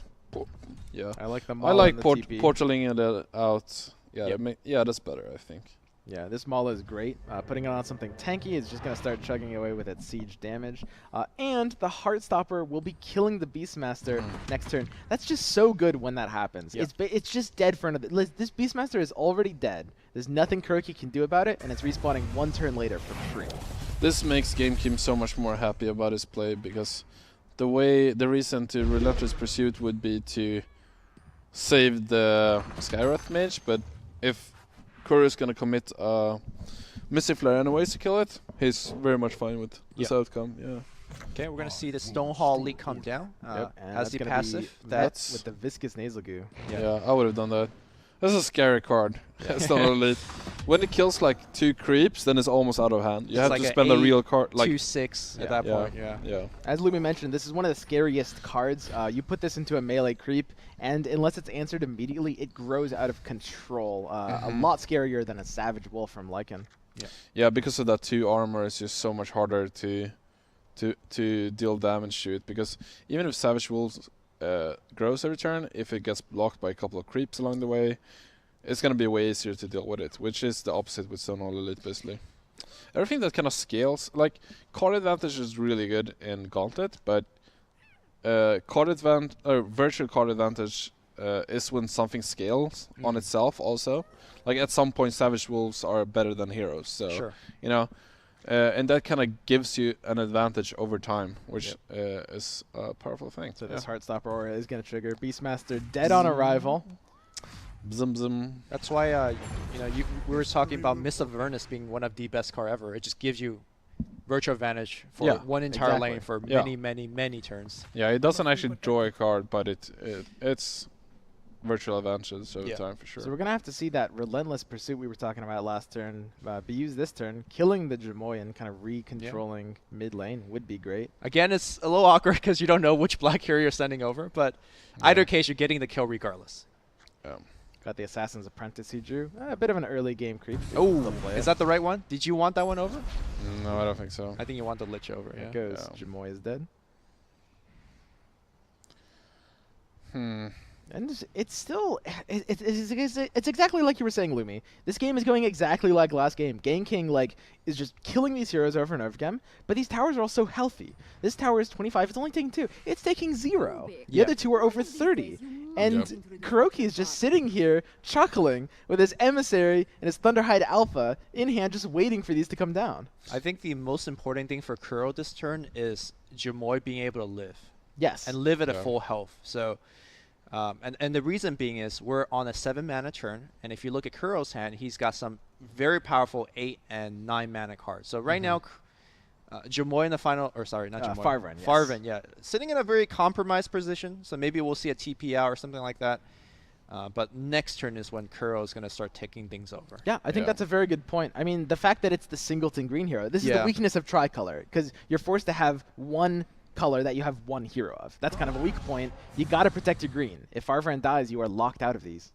Yeah, I like the I Maul like and the TP. portaling it out. Yeah, Yep. yeah, that's better. I think. Yeah, this Maul is great. Putting it on something tanky is just going to start chugging away with its siege damage. And the Heartstopper will be killing the Beastmaster next turn. That's just so good when that happens. Yep. It's just dead for another. This Beastmaster is already dead. There's nothing Kuroky can do about it, and it's respawning 1 turn later for free. This makes Gameking so much more happy about his play because the reason to Relentless Pursuit would be to save the Skywrath Mage, but if Kuro is gonna commit Mystic Flare anyways to kill it, he's very much fine with this outcome. Yeah. Okay, we're gonna see the Stonehall Leak come down Yep, and as that's the gonna passive. be That's met with the Viscous Nasal Goo. Yeah, I would have done that. That's a scary card. It's not elite. When it kills like 2 creeps, then it's almost out of hand. You It's have like to a spend a real card. Like 2/6 Yeah. at that Yeah. point. Yeah. yeah, As Lumi mentioned, this is one of the scariest cards. You put this into a melee creep, and unless it's answered immediately, it grows out of control. A lot scarier than a Savage Wolf from Lycan. yeah. Because of that 2 armor, it's just so much harder to deal damage to it. Because even if Savage Wolves grows every turn, if it gets blocked by a couple of creeps along the way, it's gonna be way easier to deal with it. Which is the opposite with Stonehall Elite, basically. Everything that kind of scales, like card advantage is really good in Gauntlet, but virtual card advantage is when something scales on itself also. Like at some point Savage Wolves are better than heroes, so Sure. you know, and that kind of gives you an advantage over time, which is a powerful thing. So this Heartstopper aura is going to trigger Beastmaster dead on arrival. Bzum bzum. That's why we were talking about Mist of Avernus being one of the best car ever. It just gives you virtual advantage for Yeah, one entire exactly. lane for Yeah. many turns. Yeah, it doesn't actually draw a card, but it's virtual advantages over Yeah. time for sure. So we're going to have to see that Relentless Pursuit we were talking about last turn be used this turn. Killing the Jamoy and kind of recontrolling mid lane would be great. Again, it's a little awkward because you don't know which black hero you're sending over, but either case, you're getting the kill regardless. Got the Assassin's Apprentice he drew. A bit of an early game creep. Oh, is that the right one? Did you want that one over? No, I don't think so. I think you want the Lich over, yeah. It goes. Yeah. Jamoy is dead. Hmm. And it's still, it's exactly like you were saying, Lumi. This game is going exactly like last game. Gameking is just killing these heroes over and over again, but these towers are also healthy. This tower is 25, it's only taking 2. It's taking 0. The other 2 are over 30. And Kuroky is just sitting here chuckling with his Emissary and his Thunderhide Alpha in hand, just waiting for these to come down. I think the most important thing for Kuro this turn is Jamoy being able to live. Yes. And live at a full health. So, and the reason being is we're on a 7 mana turn, and if you look at Kuro's hand, he's got some very powerful 8 and 9 mana cards. So right now, Jamoy in the final, or sorry, not Jamoy. Farven, yes. Farven, yeah. Sitting in a very compromised position, so maybe we'll see a TP out or something like that. But next turn is when Kuro is going to start taking things over. Yeah, I think that's a very good point. I mean, the fact that it's the singleton green hero, this is the weakness of tricolor, because you're forced to have one color that you have one hero of. That's kind of a weak point. You got to protect your green. If Farvaran dies, you are locked out of these.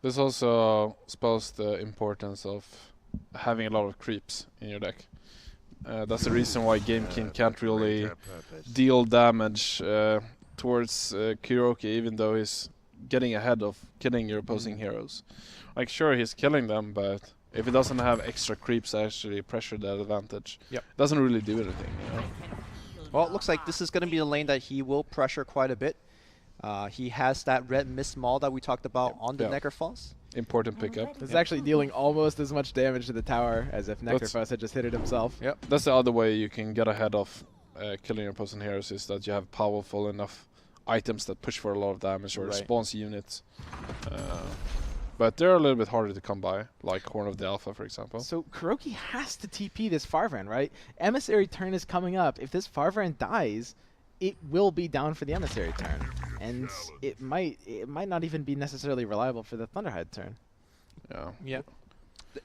This also spells the importance of having a lot of creeps in your deck. That's the reason why Gameking can't really deal damage towards Kuroky, even though he's getting ahead of killing your opposing heroes. Like, sure, he's killing them, but if he doesn't have extra creeps to actually pressure that advantage, it doesn't really do anything, you know? Well, it looks like this is going to be a lane that he will pressure quite a bit. He has that red mist maul that we talked about on the Necrophos. Important pickup. This is actually dealing almost as much damage to the tower as if Necrophos had just hit it himself. Yep. That's the other way you can get ahead of killing your opposing heroes, is that you have powerful enough items that push for a lot of damage or spawns units. But they're a little bit harder to come by, like Horn of the Alpha, for example. So Kuroky has to TP this Farvaran, right? Emissary turn is coming up. If this Farvaran dies, it will be down for the Emissary turn. And it might not even be necessarily reliable for the Thunderhide turn. Yeah.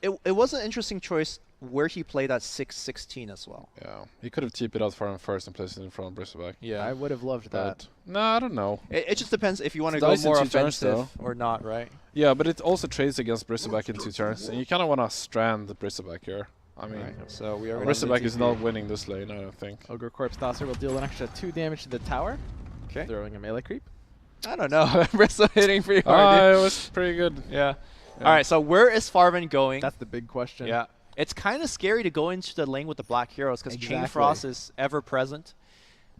It was an interesting choice where he played at 6-16 as well. Yeah, he could have TP'd out Farvaran first and placed it in front of Bristleback. Yeah, I would have loved that. No, I don't know. It just depends if you want to go more offensive or not, right? Yeah, but it also trades against Bristleback in 2 turns, and you kind of want to strand the Bristleback here. I mean, so we are Bristleback is not winning this lane, I don't think. Ogre Corpse Tosser will deal an extra 2 damage to the tower. Okay. Throwing a melee creep. I don't know. Bristle hitting pretty hard. It was pretty good. Yeah. All right, so where is Farvaran going? That's the big question. Yeah. It's kind of scary to go into the lane with the black heroes because Chain Frost is ever present.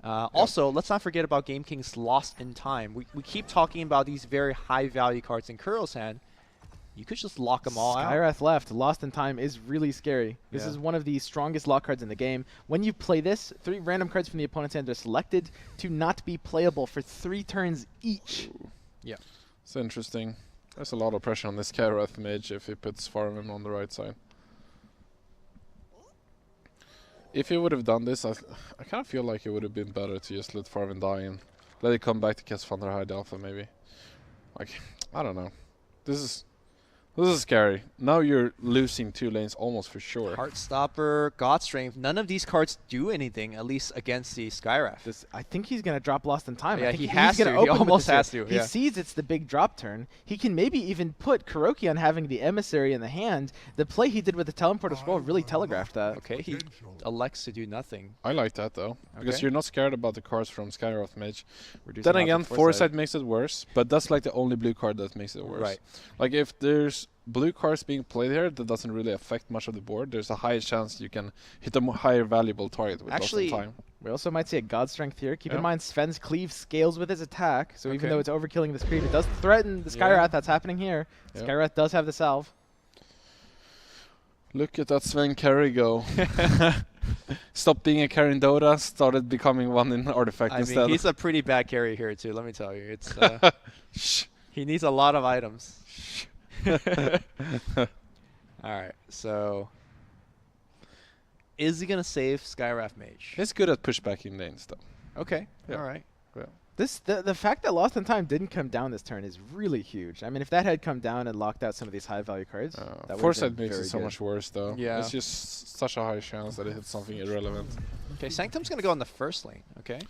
Also, let's not forget about Gameking's Lost in Time. We keep talking about these very high value cards in Kuro's hand. You could just lock them all out. Skywrath left. Lost in Time is really scary. This is one of the strongest lock cards in the game. When you play this, 3 random cards from the opponent's hand are selected to not be playable for 3 turns each. Ooh. Yeah. It's interesting. There's a lot of pressure on this Skywrath mage if he puts Farvaran on the right side. If he would have done this, I kind of feel like it would have been better to just let Farvaran die and let it come back to cast Thunderhide Alpha, maybe. Like, I don't know. This is scary. Now you're losing 2 lanes almost for sure. Heartstopper, God Strength, none of these cards do anything, at least against the Skywrath. I think he's going to drop Lost in Time. Yeah, I think he has to. He almost has to. He sees it's the big drop turn. He can maybe even put Kuroky on having the Emissary in the hand. The play he did with the Teleporter Scroll really telegraphed that. Okay, he elects to do nothing. I like that, though, because you're not scared about the cards from Skywrath Mage. Reducing then again, Foresight makes it worse, but that's like the only blue card that makes it worse. Right. Like, if there's blue cards being played here that doesn't really affect much of the board, there's a higher chance you can hit a higher valuable target with Lost in Time. We also might see a God Strength here. Keep in mind, Sven's Cleave scales with his attack, so even though it's overkilling this creep, it does threaten the Skywrath. That's happening here. Skywrath does have the salve. Look at that Sven carry go. Stopped being a carry in Dota, started becoming one in Artifact instead. I mean, he's a pretty bad carry here too, let me tell you. It's he needs a lot of items. Alright, so is he gonna save Skywrath Mage? He's good at pushbacking lanes though. Okay, alright. Yeah. The fact that Lost in Time didn't come down this turn is really huge. I mean, if that had come down and locked out some of these high value cards, that Foresight makes it so much worse though. Yeah. It's just such a high chance that it hits something irrelevant. Okay, Sanctum's gonna go on the first lane, okay?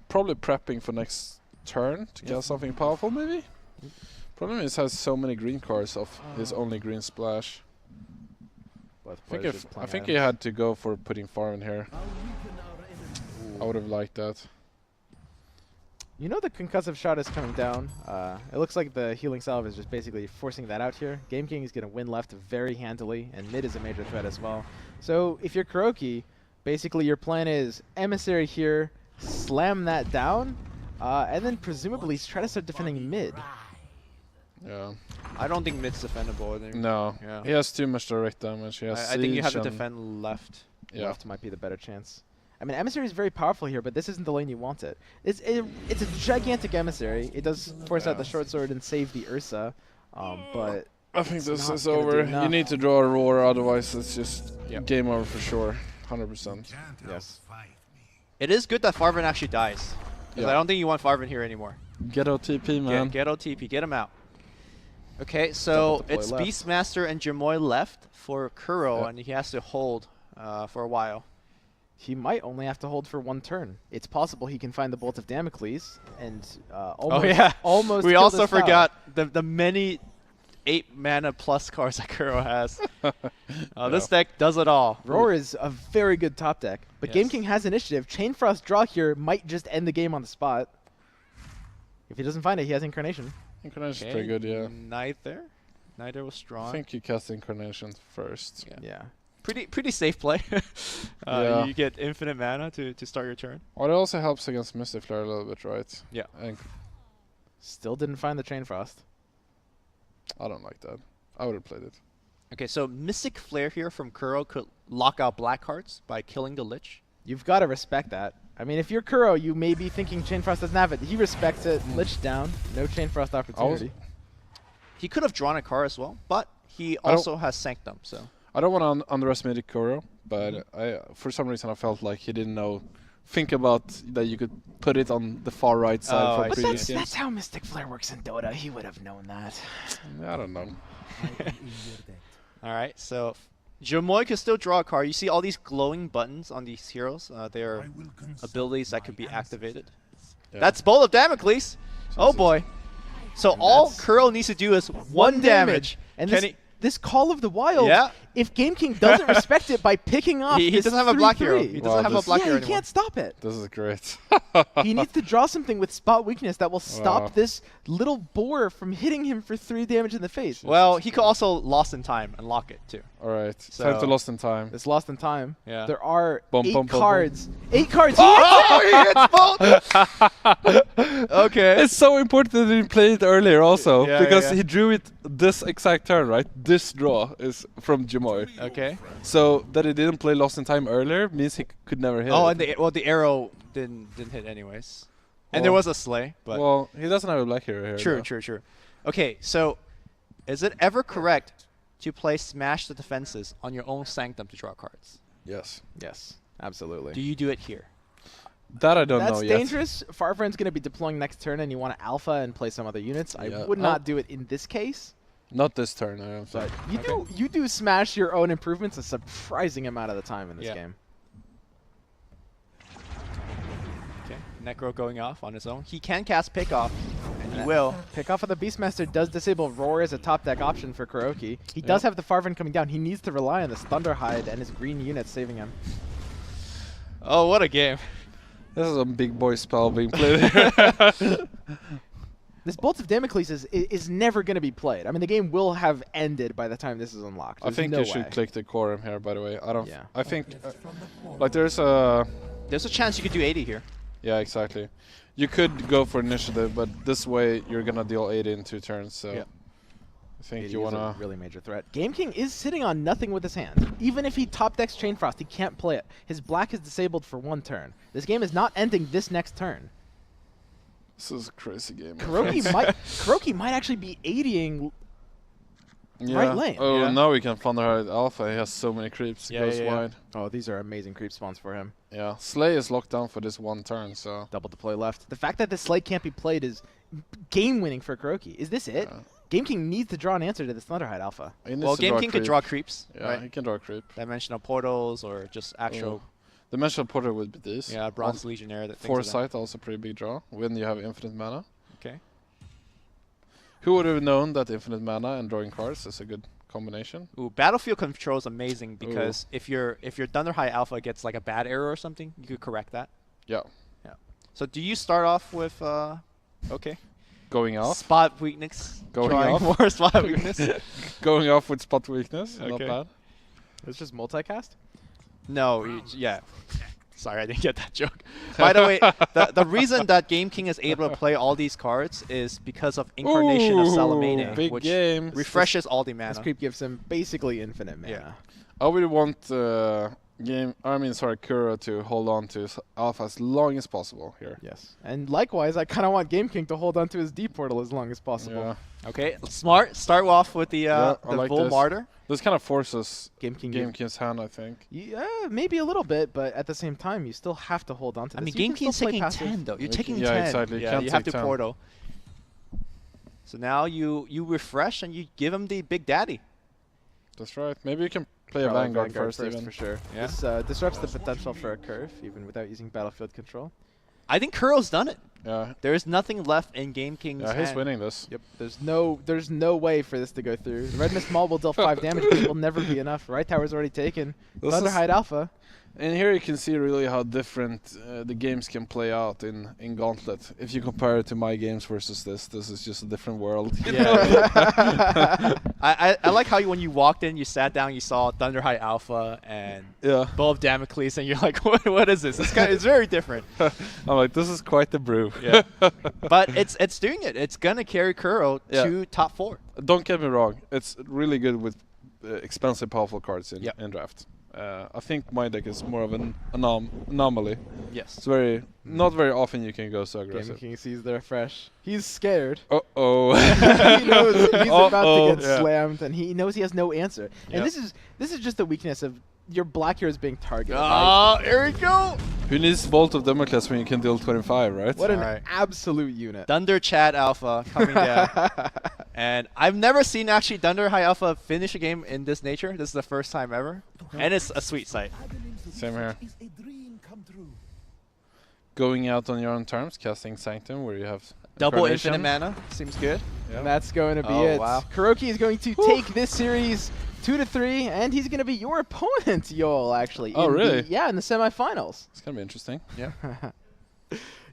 Probably prepping for next turn to get something powerful maybe? Problem is has so many green cards of his only green splash. I think he had to go for putting Farvaran here. I would have liked that. You know the concussive shot is coming down. It looks like the healing salve is just basically forcing that out here. Gameking is going to win left very handily, and mid is a major threat as well. So if you're Kuroky, basically your plan is Emissary here, slam that down, and then presumably try to start defending mid. Yeah. I don't think mid's defendable. No. Yeah. He has too much direct damage. He has I think you have to defend left. Yeah. Left might be the better chance. I mean, Emissary is very powerful here, but this isn't the lane you want it. It's a gigantic Emissary. It does force out the short sword and save the Ursa, but I think this is over. You need to draw a roar, otherwise it's just game over for sure. 100%. Yes. It is good that Farvaran actually dies. Because I don't think you want Farvaran here anymore. Get OTP, man. Get OTP, get him out. Okay, Double so deploy it's left. Beastmaster and Jamoy left for Kuro, Yeah. and he has to hold for a while. He might only have to hold for one turn. It's possible he can find the Bolt of Damocles and almost We kill also this tower. forgot the many 8 mana plus cards that Kuro has. This deck does it all. Roar is a very good top deck, but Yes. Gameking has initiative. Chainfrost draw here might just end the game on the spot. If he doesn't find it, he has Incarnation. Incarnation's pretty good, yeah. Neither. Neither was strong. I think you cast Incarnation first. Yeah. Yeah. Pretty safe play. Yeah. You get infinite mana to start your turn. Well, it also helps against Mystic Flare a little bit, right? Yeah. And Still didn't find the Chainfrost. I don't like that. I would have played it. Okay, so Mystic Flare here from Kuro could lock out black cards by killing the Lich. You've got to respect that. I mean, if you're Kuro, you may be thinking Chainfrost doesn't have it. He respects it. Lich down. No Chainfrost opportunity. He could have drawn a card as well, but he also has Sanctum, so. I don't want to underestimate Kuro, but for some reason I felt like he didn't think about that you could put it on the far right side Oh, I from But see. previous that's games. how Mystic Flare works in Dota. He would have known that. I don't know. All right, so Jamoy can still draw a card. You see all these glowing buttons on these heroes. They are abilities that could be activated. Yeah. That's Bolt of Damocles. Oh boy. So all that's Kuro needs to do is one damage. And Can this Call of the Wild, Yeah. if Gameking doesn't respect it by picking off he this doesn't have a black hero. 3/3. He doesn't have a this- black Yeah, hero he anymore. can't stop it. This is great. He needs to draw something with spot weakness that will stop Wow. this little boar from hitting him for 3 damage in the face. Well, he could also Lost in Time and lock it too. All right. So- Time to Lost in Time. It's lost in time. Yeah. There are Bum, 8 bum, bum, bum. cards. 8 cards. Oh, he hits Bolt! Okay. It's so important that he played it earlier also, Yeah, because yeah. he drew it this exact turn, right? This draw is from Jamoy. Okay. So that he didn't play Lost in Time earlier means he could never hit Oh, it. and the arrow didn't hit anyways. And there Well- was a slay, but well, he doesn't have a black hero here. though. true. Okay, so is it ever correct to play Smash the Defenses on your own Sanctum to draw cards? Yes. Yes, absolutely. Do you do it here? That I don't That's know yet. dangerous. Farfriend's going to be deploying next turn, and you want to alpha and play some other units. I Yeah. would not do it in this case. Not this turn, I don't But think. you do smash your own improvements a surprising amount of the time in this Yeah. game. Okay, Necro going off on his own. He can cast Pick Off, and he Yeah. will. Pick off of the Beastmaster does disable Roar as a top deck option for Kuroky. He does have the Farfriend coming down. He needs to rely on this Thunderhide and his green units saving him. Oh, what a game. This is a big boy spell being played here. This Bolt of Damocles is never going to be played. I mean, the game will have ended by the time this is unlocked. I There's think no you should way. click the quorum here, by the way. I don't. Yeah. I think, like, there's a. There's a chance you could do 80 here. Yeah, exactly. You could go for initiative, but this way you're gonna deal 80 in 2 turns. So Yeah. I think It you is a wanna. really major threat. Gameking is sitting on nothing with his hands. Even if he top decks Chainfrost, he can't play it. His black is disabled for 1 turn. This game is not ending this next turn. This is a crazy game. my Kuroky friends. Kuroky might actually be 80ing. Yeah. right lane. Oh, Yeah. now we can Thunderhide Alpha. He has so many creeps. Yeah, Goes yeah, yeah. wide. Oh, these are amazing creep spawns for him. Yeah. Slay is locked down for this 1 turn, so. Double deploy left. The fact that the Slate can't be played is game winning for Kuroky. Is this it? Yeah. Gameking needs to draw an answer to this Thunderhide Alpha. He needs Well, to Game draw King could creep. draw creeps, Yeah, right? he can draw creep. Dimensional portals or just actual, Oh. Dimensional Porter would be these. yeah, Bronze Legionnaire. That things like that. Foresight also pretty big draw when you have infinite mana. Okay. Who would have known that infinite mana and drawing cards is a good combination? Ooh, Battlefield Control is amazing because if your Thunderhide Alpha gets like a bad error or something, you could correct that. Yeah. So do you start off with okay, Going off. spot weakness, Going drawing off. more spot weakness? Going off with spot weakness. Not Okay. bad. It's just multicast? No, yeah. Sorry, I didn't get that joke. By the way, the reason that Game King is able to play all these cards is because of Incarnation of Ooh, Salamene, big which game. refreshes all the mana. This creep gives him basically infinite mana. Yeah. I would want Kuro to hold on to his Alpha as long as possible here. Yes. And likewise, I kind of want Gameking to hold onto his D portal as long as possible. Yeah. Okay, smart. Start off with the Yeah, I the like Bull this. Martyr. This kind of forces Gameking. Gameking's hand, I think. Yeah, maybe a little bit, but at the same time, you still have to hold on to I this. mean, You can Gameking's still play taking passive. 10 though. You're Okay, taking yeah, 10. exactly. You Yeah, can't you have take to 10. portal. So now you refresh and you give him the big daddy. That's right. Maybe you can play a Probably Vanguard first even. for sure. Yeah. This disrupts the potential for a curve, even without using battlefield control. I think Kuro's done it. Yeah. There is nothing left in Gameking's Yeah, he's hand. winning this. Yep. There's no way for this to go through. The Red Mist Maul will deal 5 damage, but it will never be enough. Right tower's already taken. This is- Thunderhide Alpha. And here you can see really how different the games can play out in Gauntlet. If you compare it to my games versus this is just a different world. Yeah. I like how when you walked in, you sat down, you saw Thunderhide Alpha and Yeah. Bow of Damocles, and you're like, what is this? It's very different. I'm like, this is quite the brew. Yeah. But it's doing it. It's gonna carry Kuro Yeah. to top 4. Don't get me wrong. It's really good with expensive, powerful cards in, Yep. in draft. I think my deck is more of an anomaly. Yes. It's not very often you can go so aggressive. Gaming King sees the refresh. He's scared. Uh-oh. He knows he's about to get Yeah. slammed, and he knows he has no answer. And Yep. this is just the weakness of your black heroes being targeted. Oh, here we go. Who needs Vault of Damocles when you can deal 25, right? What an Alright. absolute unit. Thunder Chat Alpha coming down. And I've never seen actually Thunder High Alpha finish a game in this nature. This is the first time ever. And it's a sweet sight. Same here. Going out on your own terms, casting Sanctum, where you have Double Incarnation. infinite mana. Seems good. Yeah. And that's going to be Oh, it. wow. Kuroky is going to take this series 2-3, and he's going to be your opponent, Yoel, actually. Oh, in really? in the semifinals. It's gonna be interesting. Yeah.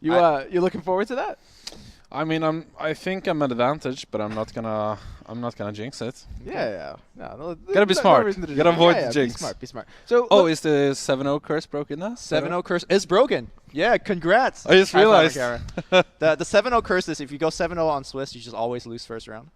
You looking forward to that? I mean, I think I'm at advantage, but I'm not gonna jinx it. Yeah. No, Gotta be no smart. reason to do Gotta that. avoid Yeah, the jinx. Be smart. So, Oh, look- is the 7-0 curse broken now? 7-0 curse is broken. Yeah, congrats. I just High five, realized. Karen. The 7-0 curse is if you go 7-0 on Swiss, you just always lose first round.